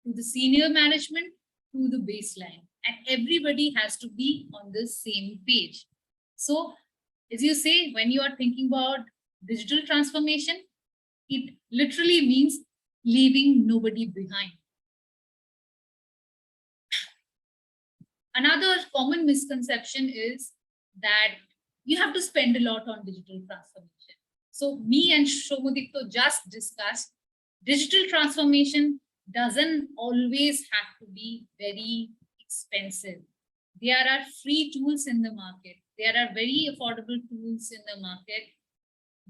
to the senior management, to the baseline, and everybody has to be on the same page. So as you say, when you are thinking about digital transformation, it literally means leaving nobody behind. Another common misconception is that you have to spend a lot on digital transformation. So me and Soumyadipta just discussed, digital transformation doesn't always have to be very expensive. There are free tools in the market. There are very affordable tools in the market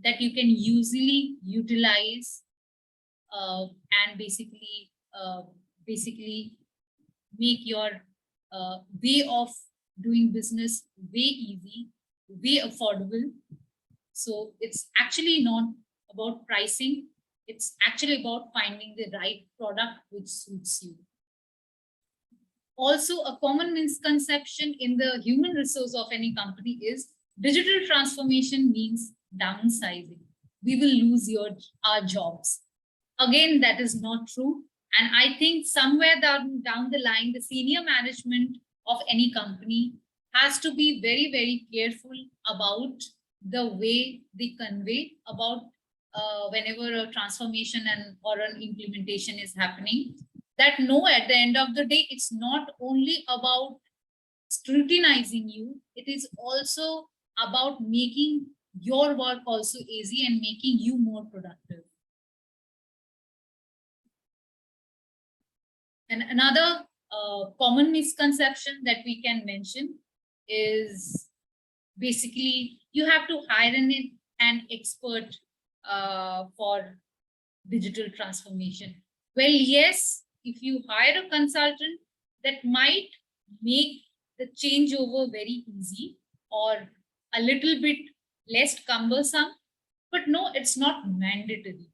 that you can usually utilize and basically make your way of doing business way easy, way affordable. So it's actually not about pricing. It's actually about finding the right product which suits you. Also, a common misconception in the human resource of any company is digital transformation means downsizing. We will lose our jobs. Again, that is not true. And I think somewhere down the line, the senior management of any company has to be very, very careful about the way they convey about whenever a transformation or an implementation is happening. That no, at the end of the day, it's not only about scrutinizing you. It is also about making your work also easy and making you more productive. And another common misconception that we can mention is basically you have to hire an expert for digital transformation. Well, yes, if you hire a consultant, that might make the changeover very easy or a little bit less cumbersome, but no, it's not mandatory.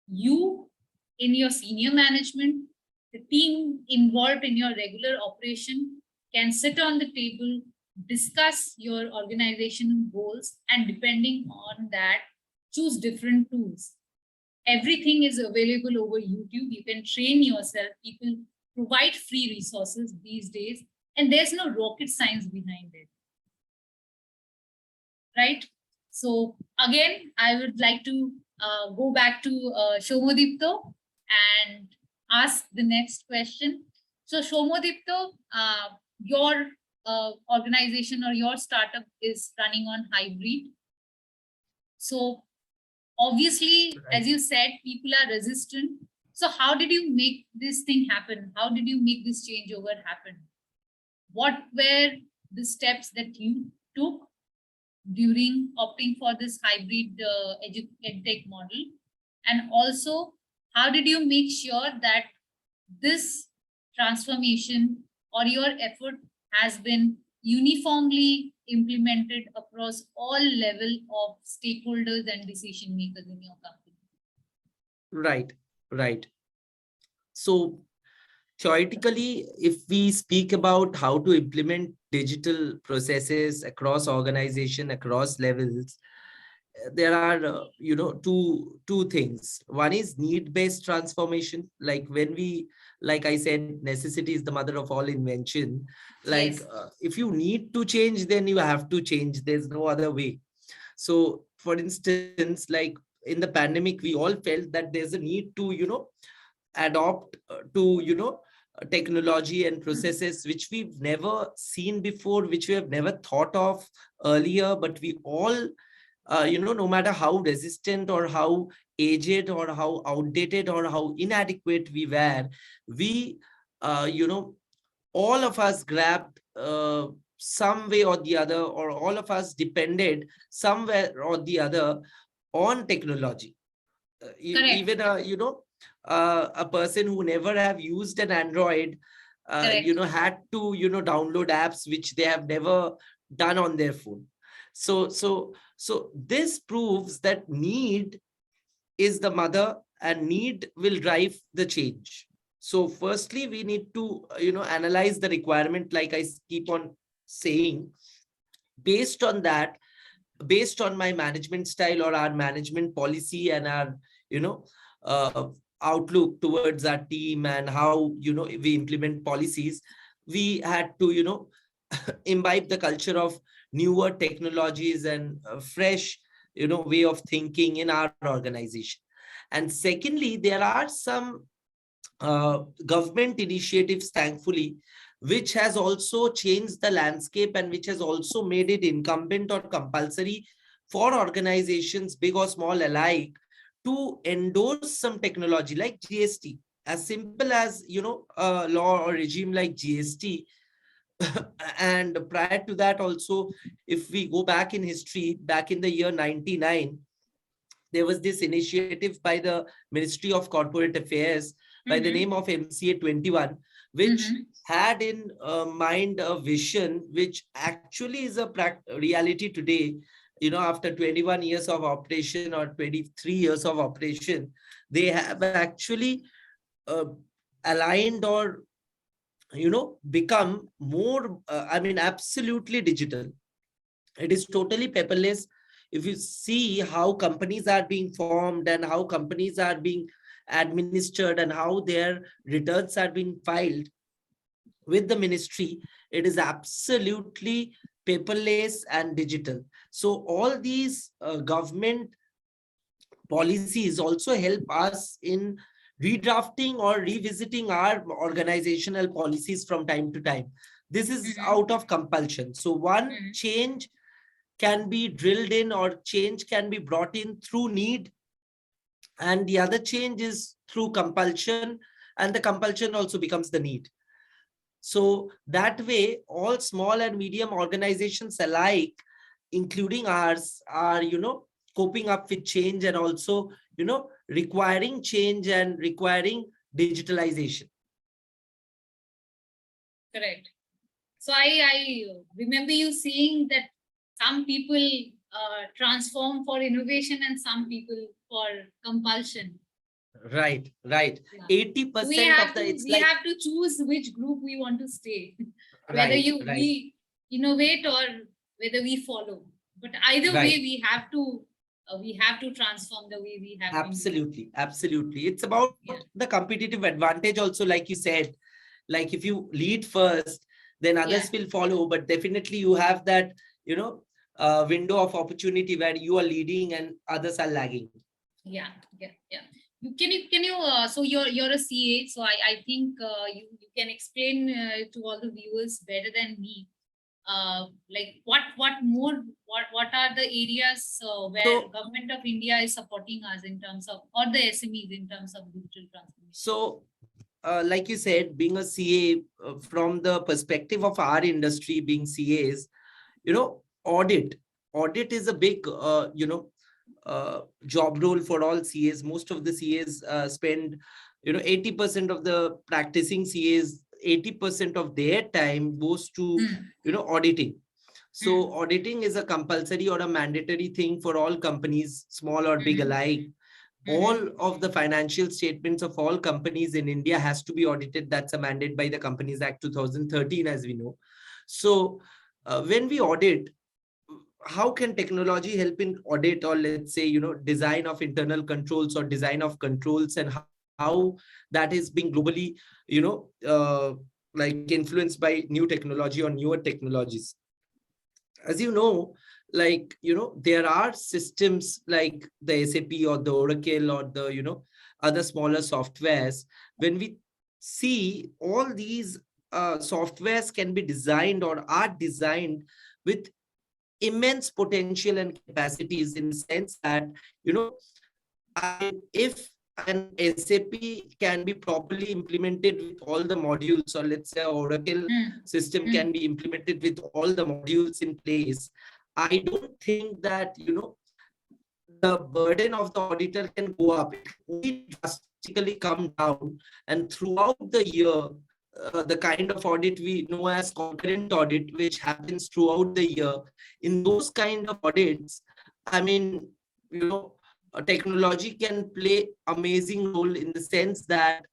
You, in your senior management, the team involved in your regular operation can sit on the table, discuss your organization goals, and depending on that, choose different tools. Everything is available over YouTube. You can train yourself. People provide free resources these days, and there's no rocket science behind it. Right? So again, I would like to go back to Soumyadipta and ask the next question. So Soumyadipta, your organization or your startup is running on hybrid. So obviously, as you said, people are resistant. So how did you make this thing happen? How did you make this changeover happen? What were the steps that you took during opting for this hybrid edtech model? And also, how did you make sure that this transformation or your effort has been uniformly implemented across all level of stakeholders and decision makers in your company? Right, right. So theoretically, if we speak about how to implement digital processes across organization, across levels, there are two things. One is need-based transformation. Like when we, like I said, necessity is the mother of all invention. Like Yes. If you need to change, then you have to change. There's no other way. So for instance, like in the pandemic, we all felt that there's a need to adopt to technology and processes which we've never seen before, which we have never thought of earlier, but we all no matter how resistant or how aged or how outdated or how inadequate we were, we all of us grabbed some way or the other, or all of us depended somewhere or the other on technology. Even a person who never have used an Android had to download apps which they have never done on their phone. So this proves that need is the mother, and need will drive the change. So firstly, we need to analyze the requirement, like I keep on saying. Based on that, based on my management style or our management policy and our outlook towards our team and how we implement policies, we had to imbibe the culture of newer technologies and fresh way of thinking in our organization. And secondly, there are some government initiatives, thankfully, which has also changed the landscape and which has also made it incumbent or compulsory for organizations, big or small alike, to endorse some technology like GST. As simple as a law or regime like GST. And prior to that also, if we go back in history, back in the year 99, there was this initiative by the Ministry of Corporate Affairs by the name of MCA 21, which had in mind a vision which actually is a reality today. After 21 years of operation or 23 years of operation, they have actually aligned or become more absolutely digital. It is totally paperless. If you see how companies are being formed and how companies are being administered and how their returns are being filed with the ministry, it is absolutely paperless and digital. So all these government policies also help us in redrafting or revisiting our organizational policies from time to time. This is Mhm. out of compulsion. So one Mhm. change can be drilled in or change can be brought in through need, and the other change is through compulsion, and the compulsion also becomes the need. So that way, all small and medium organizations alike, including ours, are, coping up with change and also, requiring change and requiring digitalization. Correct. So I remember you saying that some people transform for innovation and some people for compulsion. Right, right. Yeah. 80% of the, it's We like, have to choose which group we want to stay, whether right, right, we innovate or whether we follow. But either way, right. we have to transform the way we have been doing. Absolutely, absolutely. It's about Yeah. the competitive advantage also, like you said, like if you lead first, then others will follow, but definitely you have that, window of opportunity where you are leading and others are lagging. Yeah, yeah, yeah. Can you so you're a CA, so I think you can explain to all the viewers better than me. Like what are the areas where So, government of India is supporting us in terms of, or the SMEs in terms of digital transformation? so like you said, being a CA, from the perspective of our industry, being CAs, audit. Audit is a big, job role for all CAs. Most of the CAs spend, 80% of the practicing CAs, 80% of their time goes to, auditing. So auditing is a compulsory or a mandatory thing for all companies, small or big alike. All of the financial statements of all companies in India has to be audited. That's a mandate by the Companies Act 2013, as we know. So when we audit, how can technology help in audit, or let's say, design of internal controls or design of controls, and how that is being globally, you know, like influenced by new technology or newer technologies? As you know, like, there are systems like the SAP or the Oracle or the, other smaller softwares. When we see all these softwares can be designed or are designed with immense potential and capacities, in the sense that, if an SAP can be properly implemented with all the modules, or let's say Oracle system can be implemented with all the modules in place, I don't think that, the burden of the auditor can go up. It will only drastically come down. And throughout the year, the kind of audit we know as concurrent audit, which happens throughout the year, in those kind of audits, I mean, technology can play amazing role, in the sense that,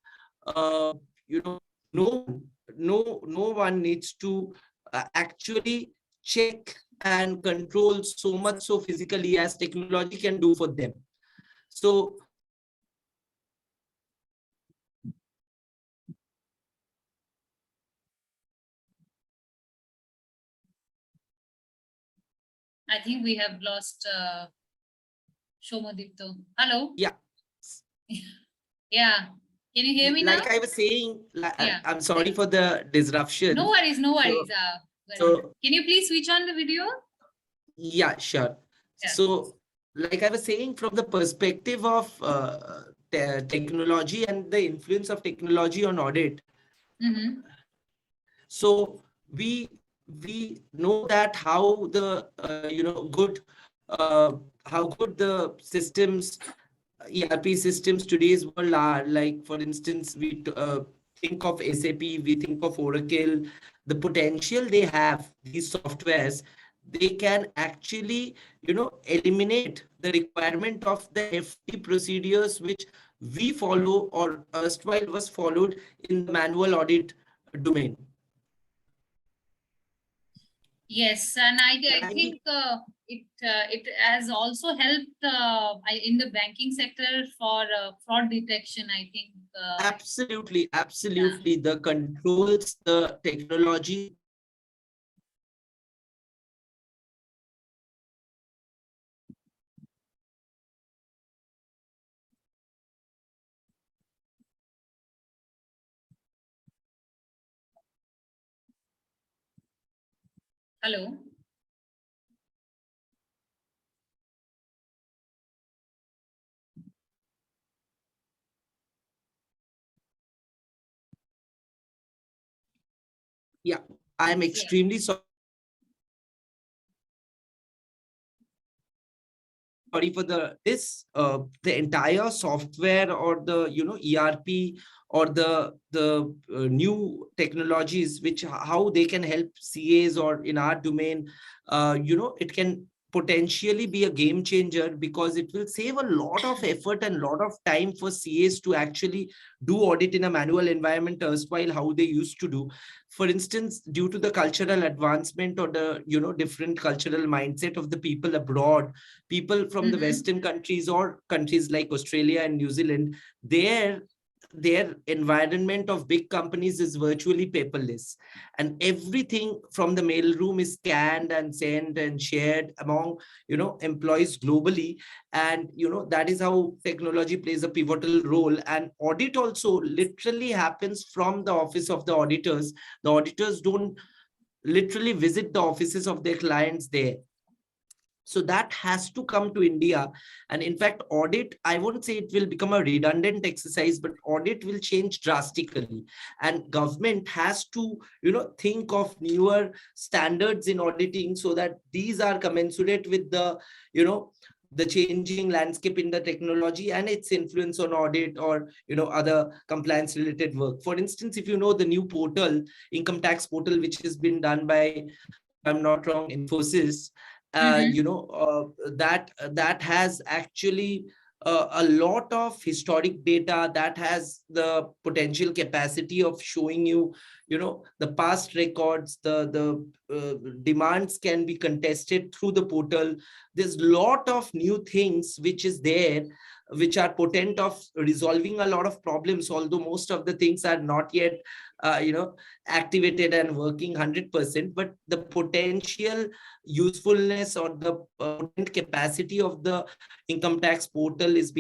uh, you know, no, no one needs to actually check and control so much so physically as technology can do for them. So I think we have lost Soumyadipta. Hello. yeah, Yeah. Can you hear me now? like I was saying, Yeah. I'm sorry for the disruption. No worries, no worries. Can you please switch on the video? Yeah, sure. Yeah. So, like I was saying, from the perspective of technology and the influence of technology on audit, so we know that how the how good the systems, ERP systems today's world are. Like, for instance, we think of SAP, we think of Oracle. The potential they have, these softwares, they can actually, eliminate the requirement of the FT procedures which we follow or erstwhile was followed in the manual audit domain. Yes, and I think it has also helped in the banking sector for fraud detection. I think Absolutely, absolutely. The controls, the technology. Hello. Yeah, I'm Yeah. extremely sorry for the entire software or the ERP or the new technologies which how they can help CAs or in our domain, it can potentially be a game changer because it will save a lot of effort and lot of time for CAs to actually do audit in a manual environment erstwhile how they used to do. For instance, due to the cultural advancement or the different cultural mindset of the people abroad, people from the Western countries or countries like Australia and New Zealand, their environment of big companies is virtually paperless, and everything from the mailroom is scanned and sent and shared among employees globally. And that is how technology plays a pivotal role. And audit also literally happens from the office of the auditors. The auditors don't literally visit the offices of their clients there, so that has to come to India. And in fact, audit, I won't say it will become a redundant exercise, but audit will change drastically. And government has to, think of newer standards in auditing so that these are commensurate with the changing landscape in the technology and its influence on audit or other compliance related work. For instance, if the new portal, income tax portal, which has been done by, if I'm not wrong, Infosys, that has actually a lot of historic data that has the potential capacity of showing you, the past records, the demands can be contested through the portal. There's lot of new things which is there, which are potent of resolving a lot of problems, although most of the things are not yet activated and working 100%. But the potential usefulness or the potent capacity of the income tax portal is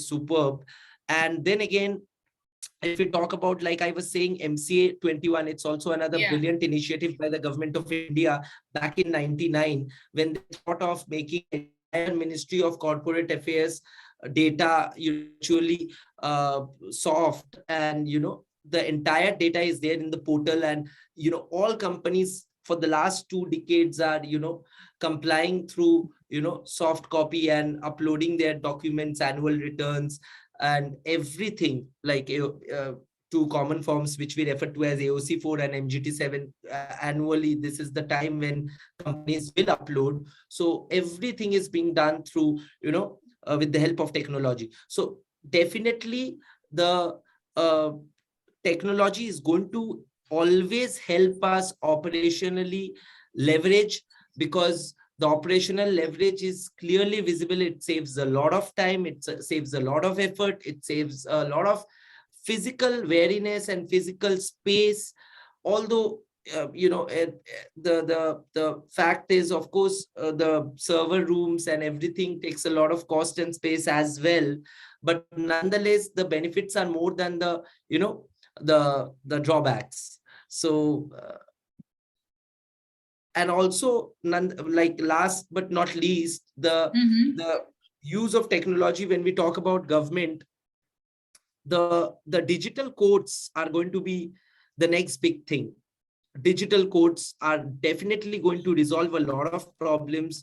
superb. And then again, if we talk about, like I was saying, MCA 21, it's also another brilliant initiative by the government of India back in 99, when they thought of making entire Ministry of Corporate Affairs data usually soft, and the entire data is there in the portal. And all companies for the last 2 decades are complying through soft copy and uploading their documents, annual returns, and everything, like two common forms which we refer to as AOC4 and MGT7 annually. This is the time when companies will upload. So everything is being done through with the help of technology. So definitely the technology is going to always help us operationally leverage, because the operational leverage is clearly visible. It saves a lot of time, it saves a lot of effort, it saves a lot of physical wariness and physical space. Although the fact is, of course, the server rooms and everything takes a lot of cost and space as well, but nonetheless the benefits are more than the drawbacks. So and also, like last but not least, the use of technology. When we talk about government, the digital codes are going to be the next big thing. Digital codes are definitely going to resolve a lot of problems.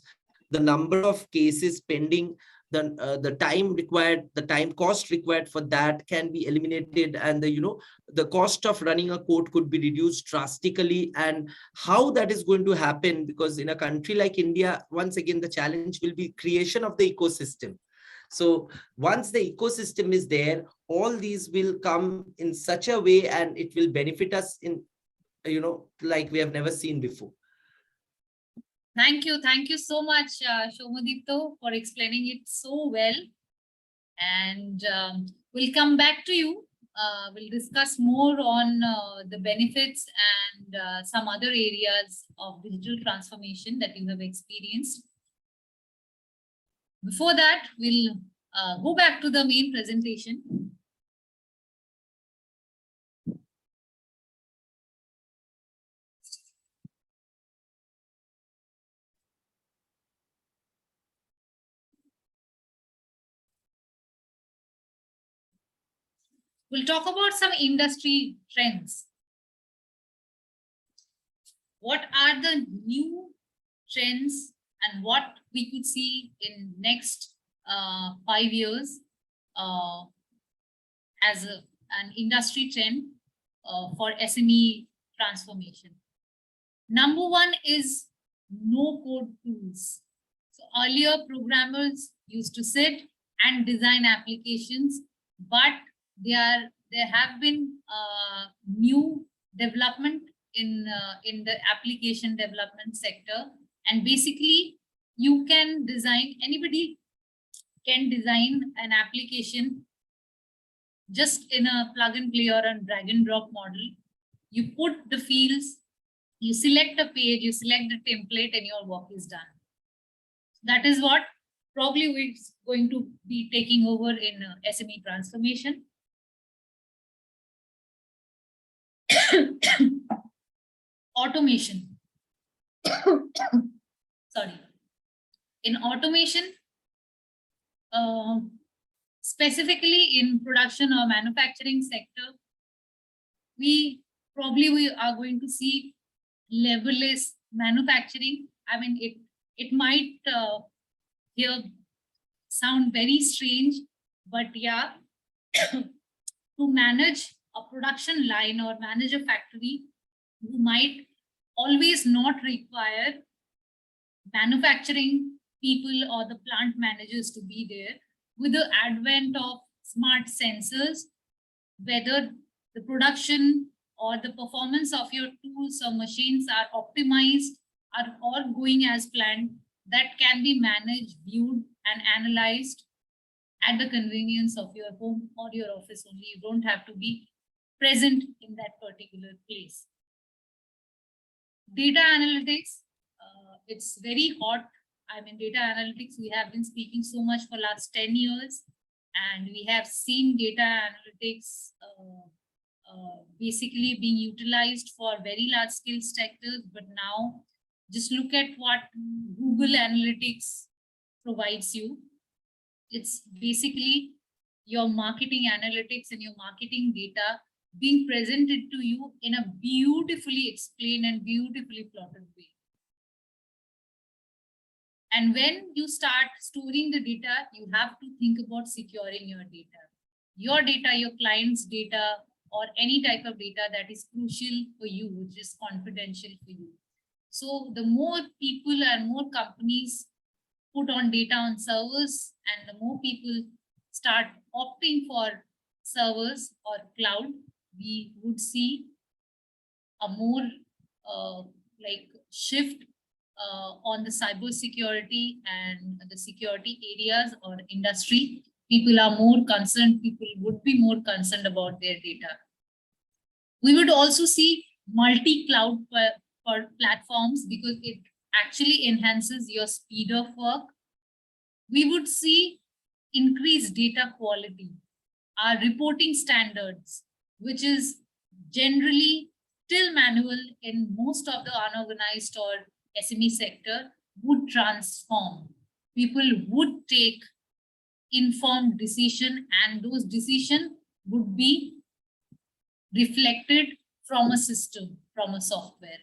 The number of cases pending, the time required, the time cost required for that can be eliminated, and the cost of running a code could be reduced drastically. And how that is going to happen, because in a country like India, once again the challenge will be creation of the ecosystem. So once the ecosystem is there, all these will come in such a way and it will benefit us in like we have never seen before. Thank you so much, Soumyadipta, for explaining it so well. And we'll come back to you. We'll discuss more on the benefits and some other areas of digital transformation that you have experienced. Before that, we'll go back to the main presentation. We'll talk about some industry trends. What are the new trends and what we could see in next 5 years as an industry trend for SME transformation. Number one is no code tools. So earlier programmers used to sit and design applications, but there have been new development in the application development sector, and basically you can design, anybody can design an application just in a plug and play or a drag and drop model. You put the fields, you select a page, you select the template, and your work is done. That is what probably we're going to be taking over in SME transformation. Automation. Sorry. In automation, specifically in production or manufacturing sector, we are going to see level-less manufacturing. I mean, it might here sound very strange, but yeah, to manage a production line or manage a factory, you might always not require manufacturing people or the plant managers to be there. With the advent of smart sensors, whether the production or the performance of your tools or machines are optimized, are all going as planned, that can be managed, viewed, and analyzed at the convenience of your home or your office only. You don't have to be present in that particular place. Data analytics, it's very hot. I mean, data analytics, we have been speaking so much for last 10 years, and we have seen data analytics basically being utilized for very large scale sectors. But now just look at what Google Analytics provides you. It's basically your marketing analytics and your marketing data being presented to you in a beautifully explained and beautifully plotted way. And when you start storing the data, you have to think about securing your data, your client's data, or any type of data that is crucial for you, which is confidential for you. So the more people and more companies put on data on servers, and the more people start opting for servers or cloud, we would see a more shift on the cyber security and the security areas or industry. People are more concerned, people would be more concerned about their data. We would also see multi-cloud platforms because it actually enhances your speed of work. We would see increased data quality, our reporting standards, which is generally still manual in most of the unorganized or SME sector, would transform. People would take informed decision, and those decisions would be reflected from a system, from a software.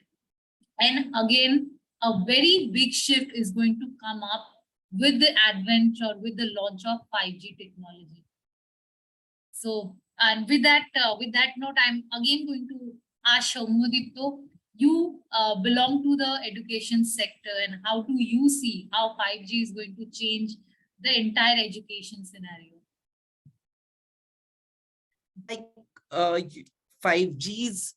And again, a very big shift is going to come up with the advent or with the launch of 5G technology. So, and with that note, I'm again going to ask Soumyadipta, you belong to the education sector, and how do you see how 5G is going to change the entire education scenario? Like 5G's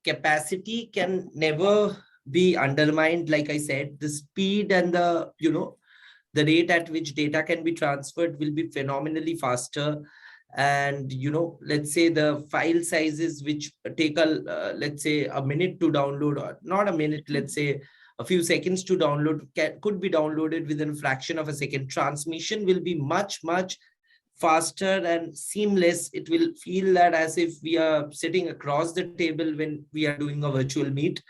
capacity can never be undermined. Like I said, the speed and the the rate at which data can be transferred will be phenomenally faster. And let's say the file sizes which take let's say a minute to download, or not a minute, let's say a few seconds to download, could be downloaded within a fraction of a second. Transmission will be much faster and seamless. It will feel that as if we are sitting across the table when we are doing a virtual meet,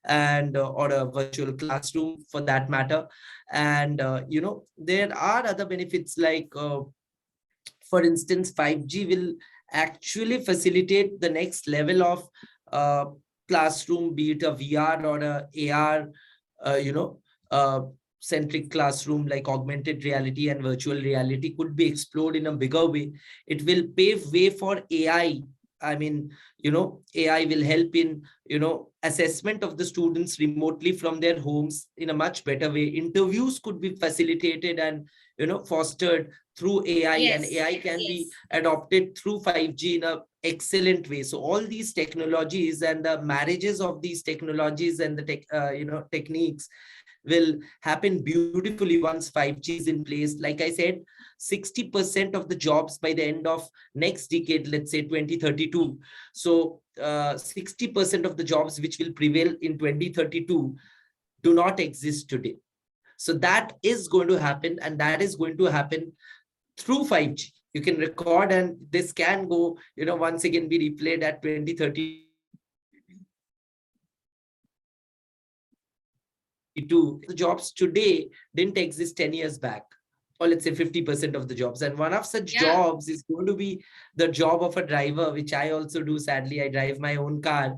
and or a virtual classroom for that matter. And there are other benefits, like for instance, 5G will actually facilitate the next level of classroom, be it a VR or a AR, uh, centric classroom like augmented reality and virtual reality could be explored in a bigger way. It will pave way for AI. I mean, AI will help in, assessment of the students remotely from their homes in a much better way. Interviews could be facilitated and, fostered through AI, and Yes, AI can be yes. adopted through 5G in a excellent way. So all these technologies and the marriages of these technologies and the techniques will happen beautifully once 5G is in place. Like I said, 60% of the jobs by the end of next decade, let's say 2032. So 60% of the jobs which will prevail in 2032 do not exist today. So that is going to happen, and that is going to happen through 5G. You can record, and this can go, once again be replayed at 2032. The jobs today didn't exist 10 years back, or let's say 50% of the jobs. And one of such Yeah. jobs is going to be the job of a driver, which I also do. Sadly, I drive my own car.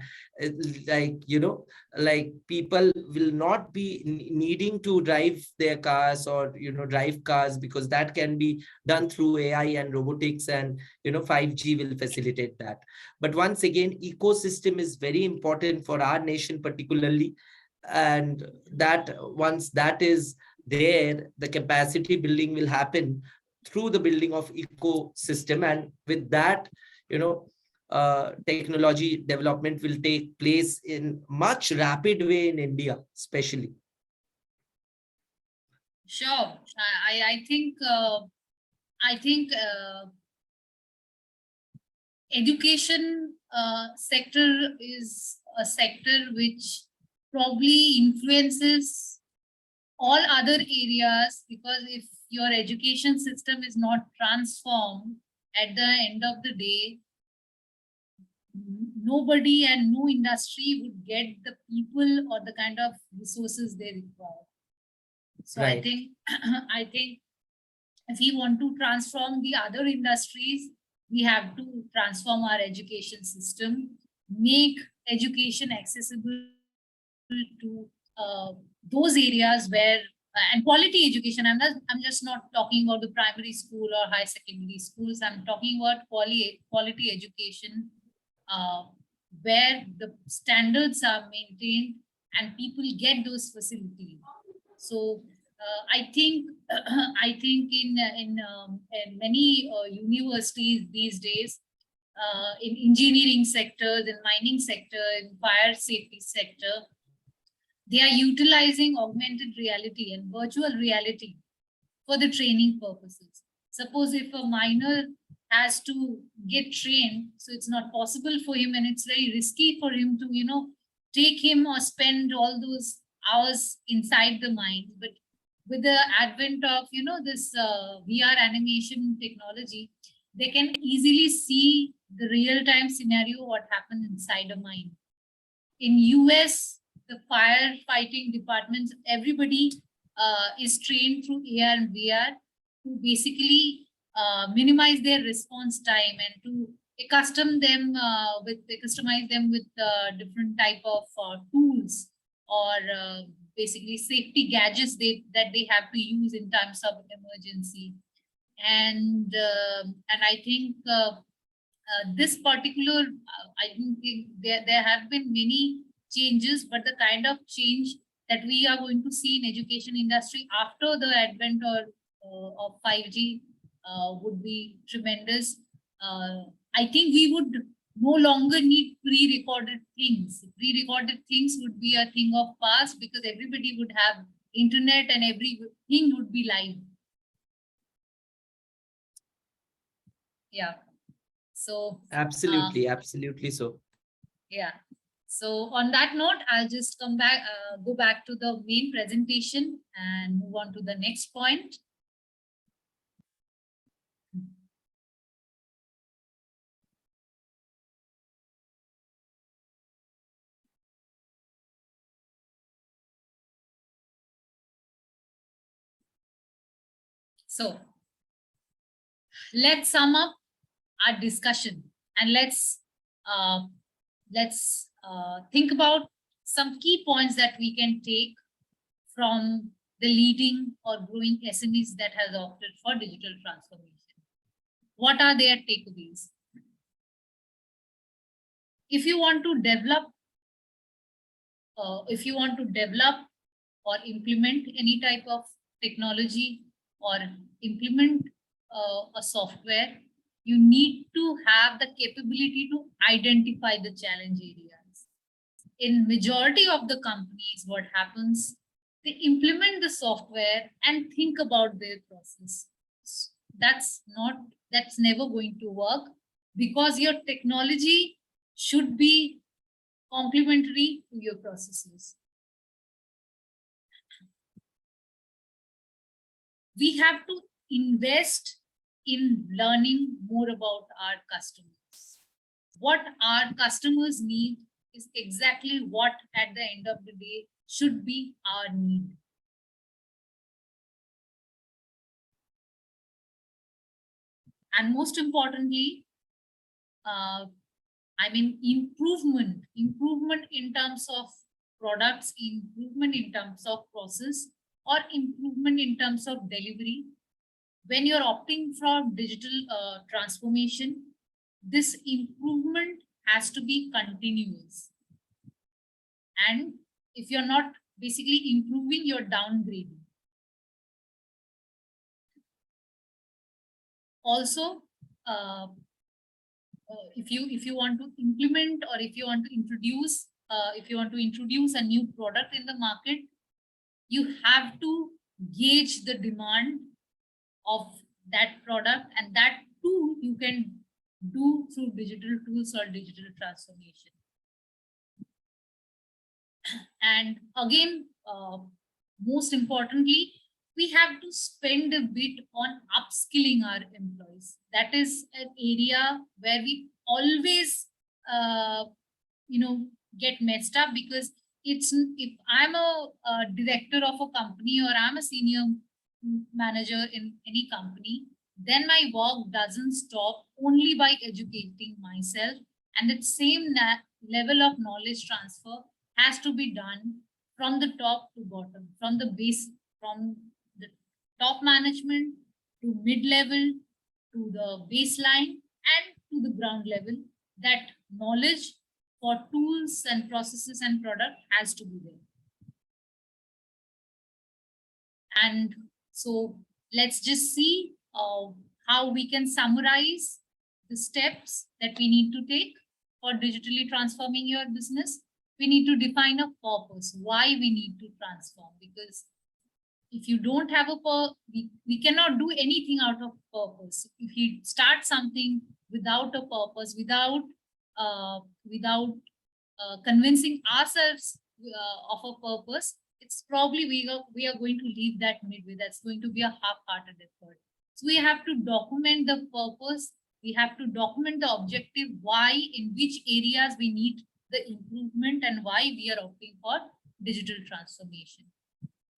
Like people will not be needing to drive their cars or, drive cars, because that can be done through AI and robotics, and, 5G will facilitate that. But once again, ecosystem is very important for our nation particularly. And that once that is there, the capacity building will happen through the building of ecosystem, and with that, technology development will take place in much rapid way in India especially. Sure. I think education sector is a sector which probably influences all other areas, because if your education system is not transformed, at the end of the day, nobody and no industry would get the people or the kind of resources they require. So I Right. think I think if we want to transform the other industries, we have to transform our education system, make education accessible to those areas where and quality education. I'm just not talking about the primary school or high secondary schools. I'm talking about quality education where the standards are maintained and people get those facilities. So I think in many universities these days, in engineering sectors, in mining sector, in fire safety sector, they are utilizing augmented reality and virtual reality for the training purposes. Suppose if a miner has to get trained, so it's not possible for him and it's very risky for him to, take him or spend all those hours inside the mine. But with the advent of, this VR animation technology, they can easily see the real-time scenario, what happened inside a mine. In US, the firefighting departments, everybody is trained through AR and VR to basically minimize their response time and to customize them with different type of tools or basically safety gadgets that they have to use in times of emergency. And I think this particular, I think there have been many changes, but the kind of change that we are going to see in education industry after the advent of 5G would be tremendous. I think we would no longer need pre-recorded things. Pre-recorded things would be a thing of past, because everybody would have internet and everything would be live. Yeah. So Absolutely so. Yeah. So on that note, I'll just go back to the main presentation and move on to the next point. So let's sum up our discussion, and let's think about some key points that we can take from the leading or growing SMEs that has opted for digital transformation. What are their takeaways? If you want to develop or implement any type of technology or implement a software, you need to have the capability to identify the challenge areas. In majority of the companies, what happens, they implement the software and think about their process. That's never going to work, because your technology should be complementary to your processes. We have to invest in learning more about our customers. What our customers need is exactly what at the end of the day should be our need. And most importantly, improvement in terms of products, improvement in terms of process, or improvement in terms of delivery. When you're opting for digital transformation, this improvement has to be continuous. And if you're not basically improving, you're downgrading. Also, if you want to implement, or if you want to introduce a new product in the market, you have to gauge the demand of that product, and that too you can do through digital tools or digital transformation. And again, most importantly, we have to spend a bit on upskilling our employees. That is an area where we always get messed up, because if I'm a director of a company, or I'm a senior manager in any company, then my work doesn't stop only by educating myself, and that same level of knowledge transfer has to be done from the top to bottom, from the top management to mid-level to the baseline and to the ground level. That knowledge for tools and processes and product has to be there. And so let's just see how we can summarize the steps that we need to take for digitally transforming your business. We need to define a purpose, why we need to transform, because if you don't have a purpose, we cannot do anything out of purpose. If you start something without a purpose, without convincing ourselves of a purpose, it's probably we are going to leave that midway. That's going to be a half-hearted effort. So we have to document the purpose. We have to document the objective, why, in which areas we need the improvement, and why we are opting for digital transformation.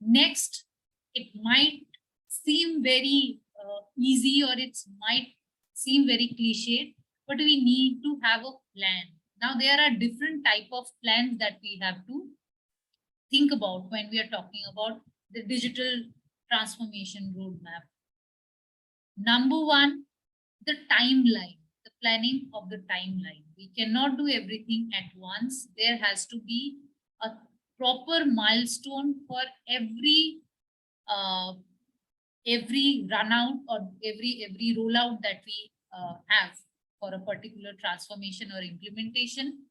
Next, it might seem very easy, or it might seem very cliched, but we need to have a plan. Now, there are different type of plans that we have to think about when we are talking about the digital transformation roadmap. Number one, the timeline, the planning of the timeline. We cannot do everything at once. There has to be a proper milestone for every run out or every rollout that we have for a particular transformation or implementation.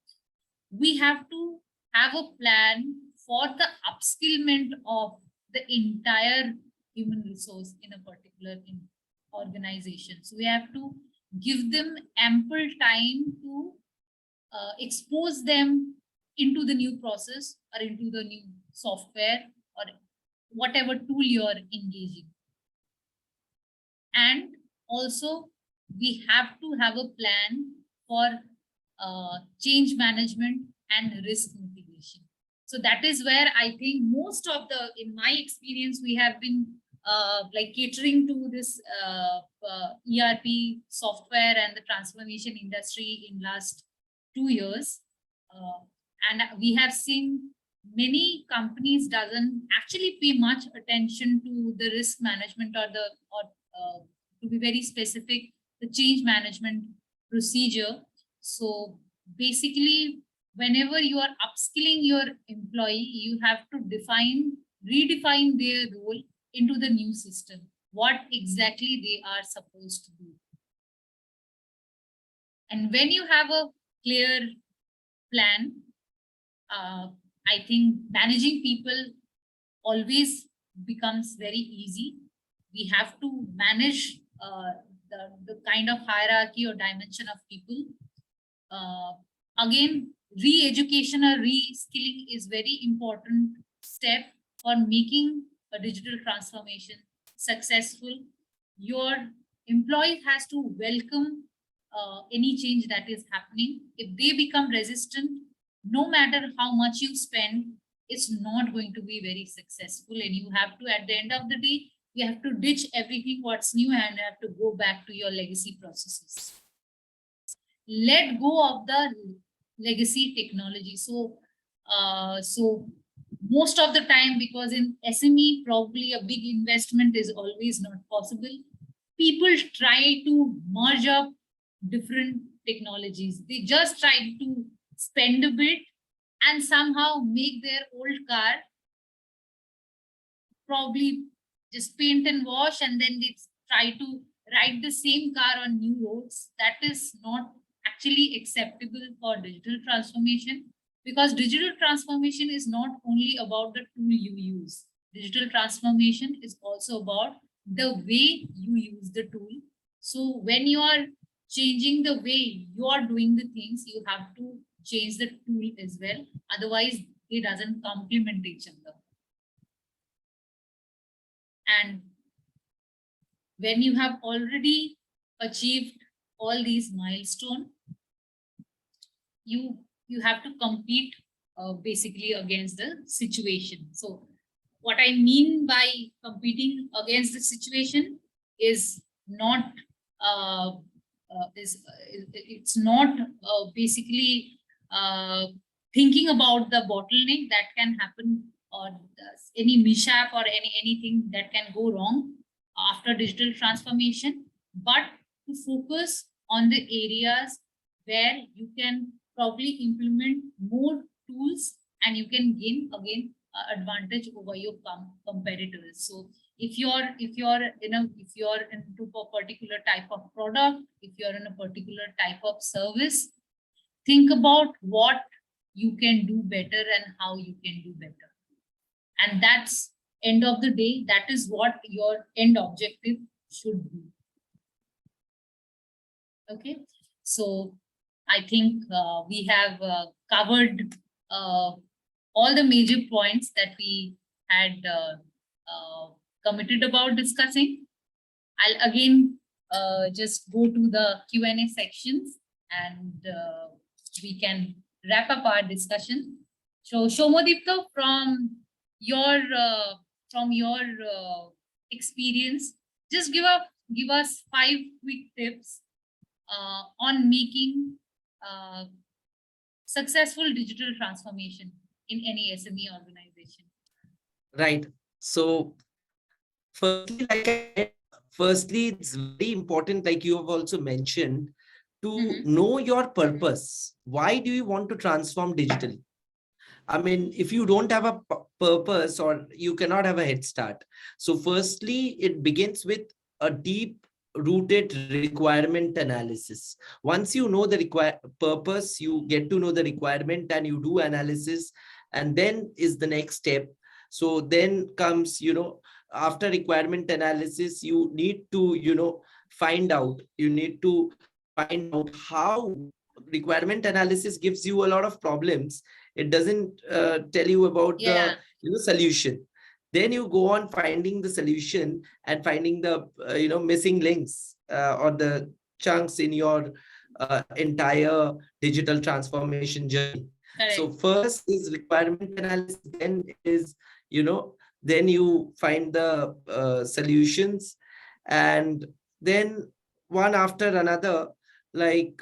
We have to have a plan for the upskillment of the entire human resource in a particular organization. So we have to give them ample time to expose them into the new process or into the new software or whatever tool you're engaging. And also, we have to have a plan for change management and risk mitigation. So that is where I think most of in my experience, we have been like catering to this ERP software and the transformation industry in last 2 years. And we have seen many companies doesn't actually pay much attention to the risk management or to be very specific, the change management procedure. So basically, whenever you are upskilling your employee, you have to redefine their role into the new system, what exactly they are supposed to do. And when you have a clear plan, I think managing people always becomes very easy. We have to manage the kind of hierarchy or dimension of people. Again, re-education or re-skilling is very important step for making a digital transformation successful. Your employee has to welcome any change that is happening. If they become resistant, no matter how much you spend, it's not going to be very successful. And you have to, at the end of the day, you have to ditch everything what's new and have to go back to your legacy processes. Let go of the legacy technology. So most of the time, because in SME, probably a big investment is always not possible. People try to merge up different technologies. They just try to spend a bit and somehow make their old car probably just paint and wash, and then they try to ride the same car on new roads. That is not actually acceptable for digital transformation, because digital transformation is not only about the tool you use. Digital transformation is also about the way you use the tool. So when you are changing the way you are doing the things, you have to change the tool as well. Otherwise, it doesn't complement each other. And when you have already achieved all these milestones, you have to compete basically against the situation. So what I mean by competing against the situation is not it's not basically thinking about the bottleneck that can happen, or any mishap or anything that can go wrong after digital transformation, but to focus on the areas where you can probably implement more tools and you can gain again advantage over your competitors. So if you're into a particular type of product, if you're in a particular type of service, think about what you can do better and how you can do better. And that's end of the day, that is what your end objective should be. Okay, so I think we have covered all the major points that we had committed about discussing. I'll again just go to the Q&A sections, and we can wrap up our discussion. So Soumyadipta, from your experience, just give us 5 quick tips on making successful digital transformation in any SME organization. Right. So firstly, it's very important, like you have also mentioned, to know your purpose. Why do you want to transform digitally? I mean, if you don't have a purpose, or you cannot have a head start. So firstly, it begins with a deep rooted requirement analysis. Once you know the purpose, you get to know the requirement and you do analysis, and then is the next step. So then comes, after requirement analysis, you need to, find out how. Requirement analysis gives you a lot of problems. It doesn't tell you about the solution. Then you go on finding the solution and finding the missing links or the chunks in your entire digital transformation journey. Correct. So first is requirement analysis, then is then you find the solutions, and then one after another, like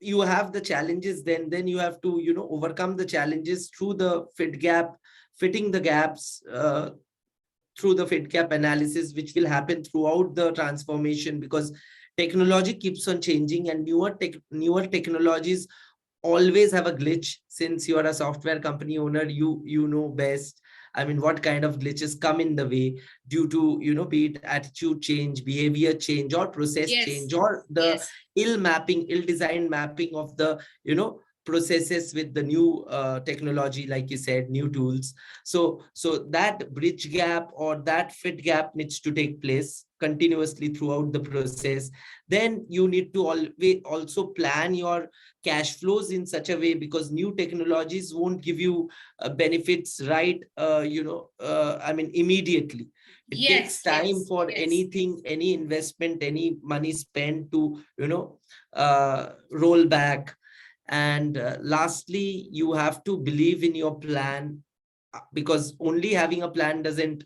you have the challenges, then you have to, you know, overcome the challenges through the fitting the gaps, through the fit gap analysis, which will happen throughout the transformation, because technology keeps on changing, and newer technologies always have a glitch. Since you are a software company owner, you know best. I mean, what kind of glitches come in the way due to, you know, be it attitude change, behavior change, or process Yes, change, or the yes, ill designed mapping of the, you know, processes with the new technology, like you said, new tools. So that bridge gap or that fit gap needs to take place continuously throughout the process. Then you need to always also plan your cash flows in such a way, because new technologies won't give you benefits, right? I mean, immediately. It takes yes, time yes, for yes. anything, any investment, any money spent to, you know, roll back. And lastly, you have to believe in your plan, because only having a plan doesn't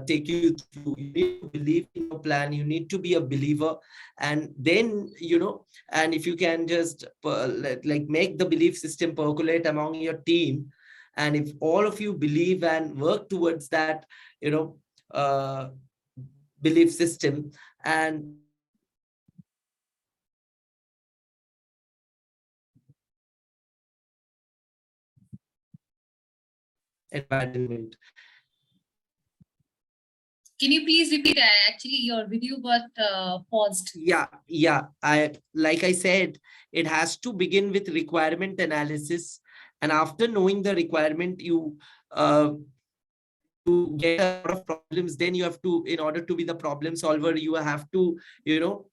take you through. You need to believe in your plan, you need to be a believer. And then, you know, and if you can just like make the belief system percolate among your team, and if all of you believe and work towards that, you know, uh, belief system, and environment. Can you please repeat? Actually, your video got paused. Yeah, I, like I said, it has to begin with requirement analysis, and after knowing the requirement, uh, you get a lot of problems. Then you have to, in order to be the problem solver, you have to, you know,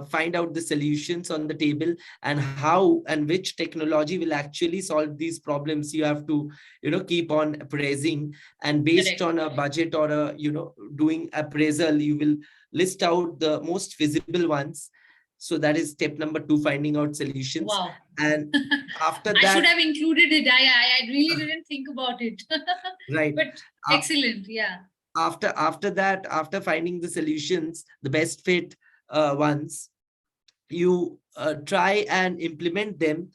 find out the solutions on the table, and how and which technology will actually solve these problems. You have to, you know, keep on appraising, and based Correct. on a budget or a, you know, doing appraisal, you will list out the most feasible ones. So that is step number 2, finding out solutions. Wow. And after I should that, have included it. I really didn't think about it. right, But uh, excellent. Yeah. after that, after finding the solutions, the best fit ones, you try and implement them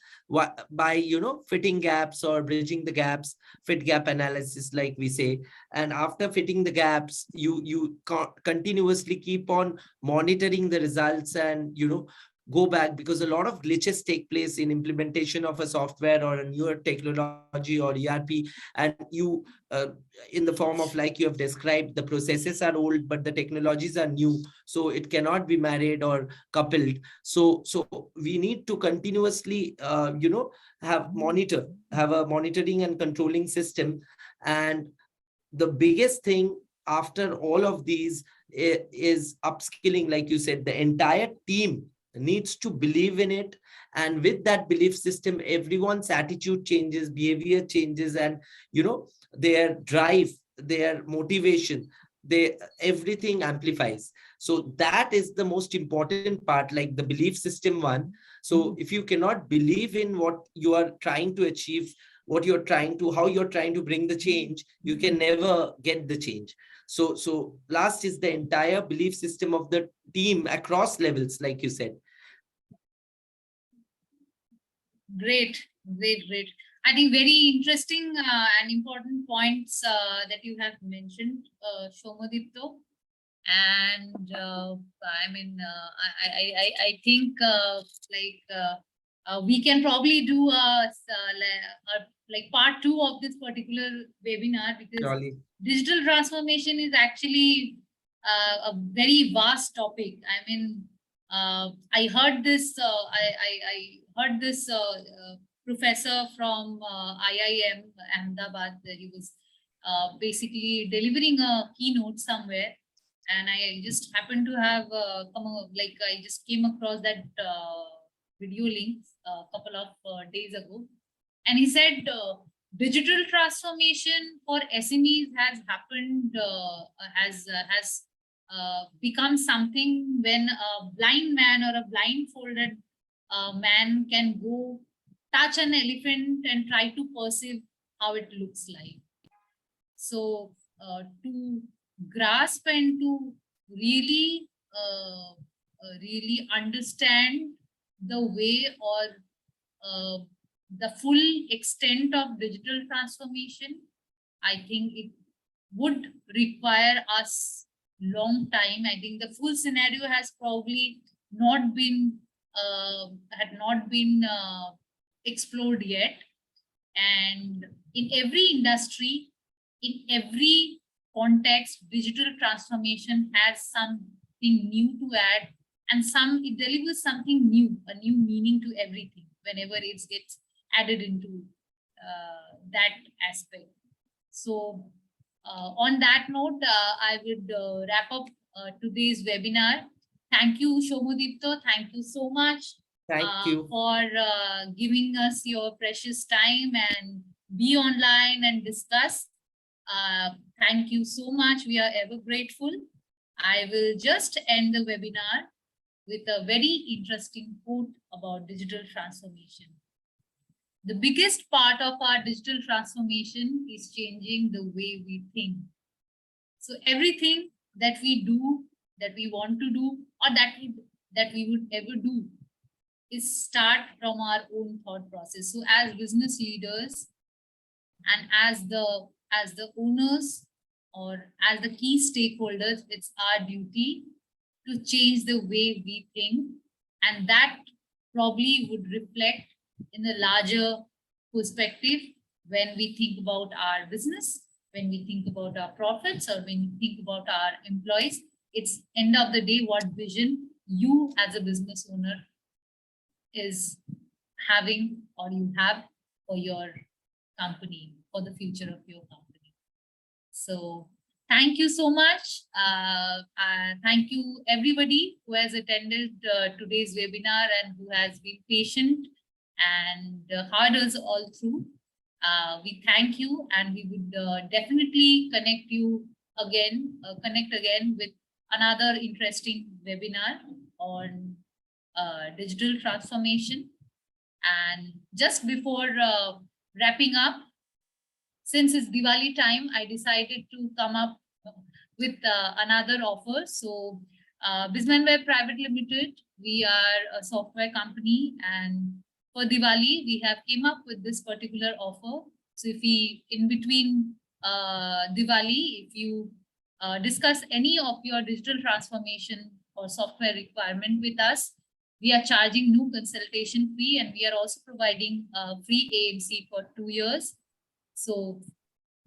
by, you know, fitting gaps or bridging the gaps, fit gap analysis, like we say. And after fitting the gaps, you continuously keep on monitoring the results, and, you know, go back, because a lot of glitches take place in implementation of a software or a newer technology or ERP. And you in the form of, like you have described, the processes are old but the technologies are new, so it cannot be married or coupled. So we need to continuously, you know, have a monitoring and controlling system. And the biggest thing after all of these is upskilling. Like you said, the entire team needs to believe in it, and with that belief system, everyone's attitude changes, behavior changes, and, you know, their drive, their motivation, they, everything amplifies. So that is the most important part, like the belief system one. So if you cannot believe in what you are trying to achieve, what you're trying to, how you're trying to bring the change, you can never get the change. So last is the entire belief system of the team across levels, like you said. Great, great, great. I think very interesting and important points that you have mentioned, Soumyadipta. And I mean, I think we can probably do like part 2 of this particular webinar, because Surely. digital transformation is actually a very vast topic. I mean, I heard this. I heard this professor from IIM Ahmedabad. He was basically delivering a keynote somewhere, and I just happened to have like I just came across that video link a couple of days ago, and he said digital transformation for SMEs has happened, has become something when a blind man or a blindfolded man can go touch an elephant and try to perceive how it looks like. So to grasp and to really really understand the way or the full extent of digital transformation, I think it would require us long time. I think the full scenario has probably not been had not been explored yet. And in every industry, in every context, digital transformation has something new to add, and it delivers something new, a new meaning to everything whenever it gets added into that aspect. So on that note, I would wrap up today's webinar. Thank you, Soumyadipta. Thank you so much Thank you. for giving us your precious time and be online and discuss. Thank you so much. We are ever grateful. I will just end the webinar with a very interesting quote about digital transformation. The biggest part of our digital transformation is changing the way we think. So everything that we do, that we want to do, or that we would ever do, is start from our own thought process. So as business leaders and as the owners or as the key stakeholders, it's our duty to change the way we think, and that probably would reflect in a larger perspective when we think about our business, when we think about our profits, or when we think about our employees. It's end of the day what vision you as a business owner is having or you have for your company, for the future of your company. So thank you so much. Thank you everybody who has attended today's webinar and who has been patient and heard us all through. We thank you, and we would definitely connect again with another interesting webinar on digital transformation. And just before wrapping up, since it's Diwali time, I decided to come up with another offer. So BizzmanWeb Pvt Ltd, we are a software company, and for Diwali, we have came up with this particular offer. So if we, in between Diwali, if you discuss any of your digital transformation or software requirement with us, we are charging no consultation fee, and we are also providing free AMC for 2 years. So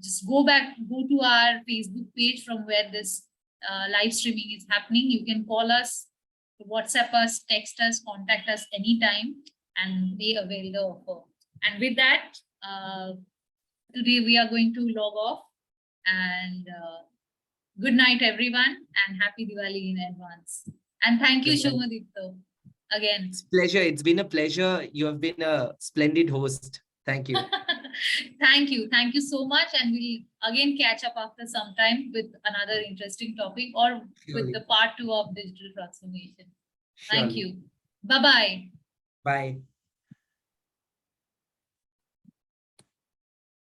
just go to our Facebook page from where this live streaming is happening. You can call us, WhatsApp us, text us, contact us anytime, and they avail the offer. And with that, today we are going to log off, and good night everyone, and happy Diwali in advance. And thank you, Soumyadipta, again. It's a pleasure. It's been a pleasure. You have been a splendid host. Thank you. Thank you. Thank you so much. And we'll again catch up after some time with another interesting topic, or with the part 2 of digital transformation. Thank you. Bye-bye. Bye.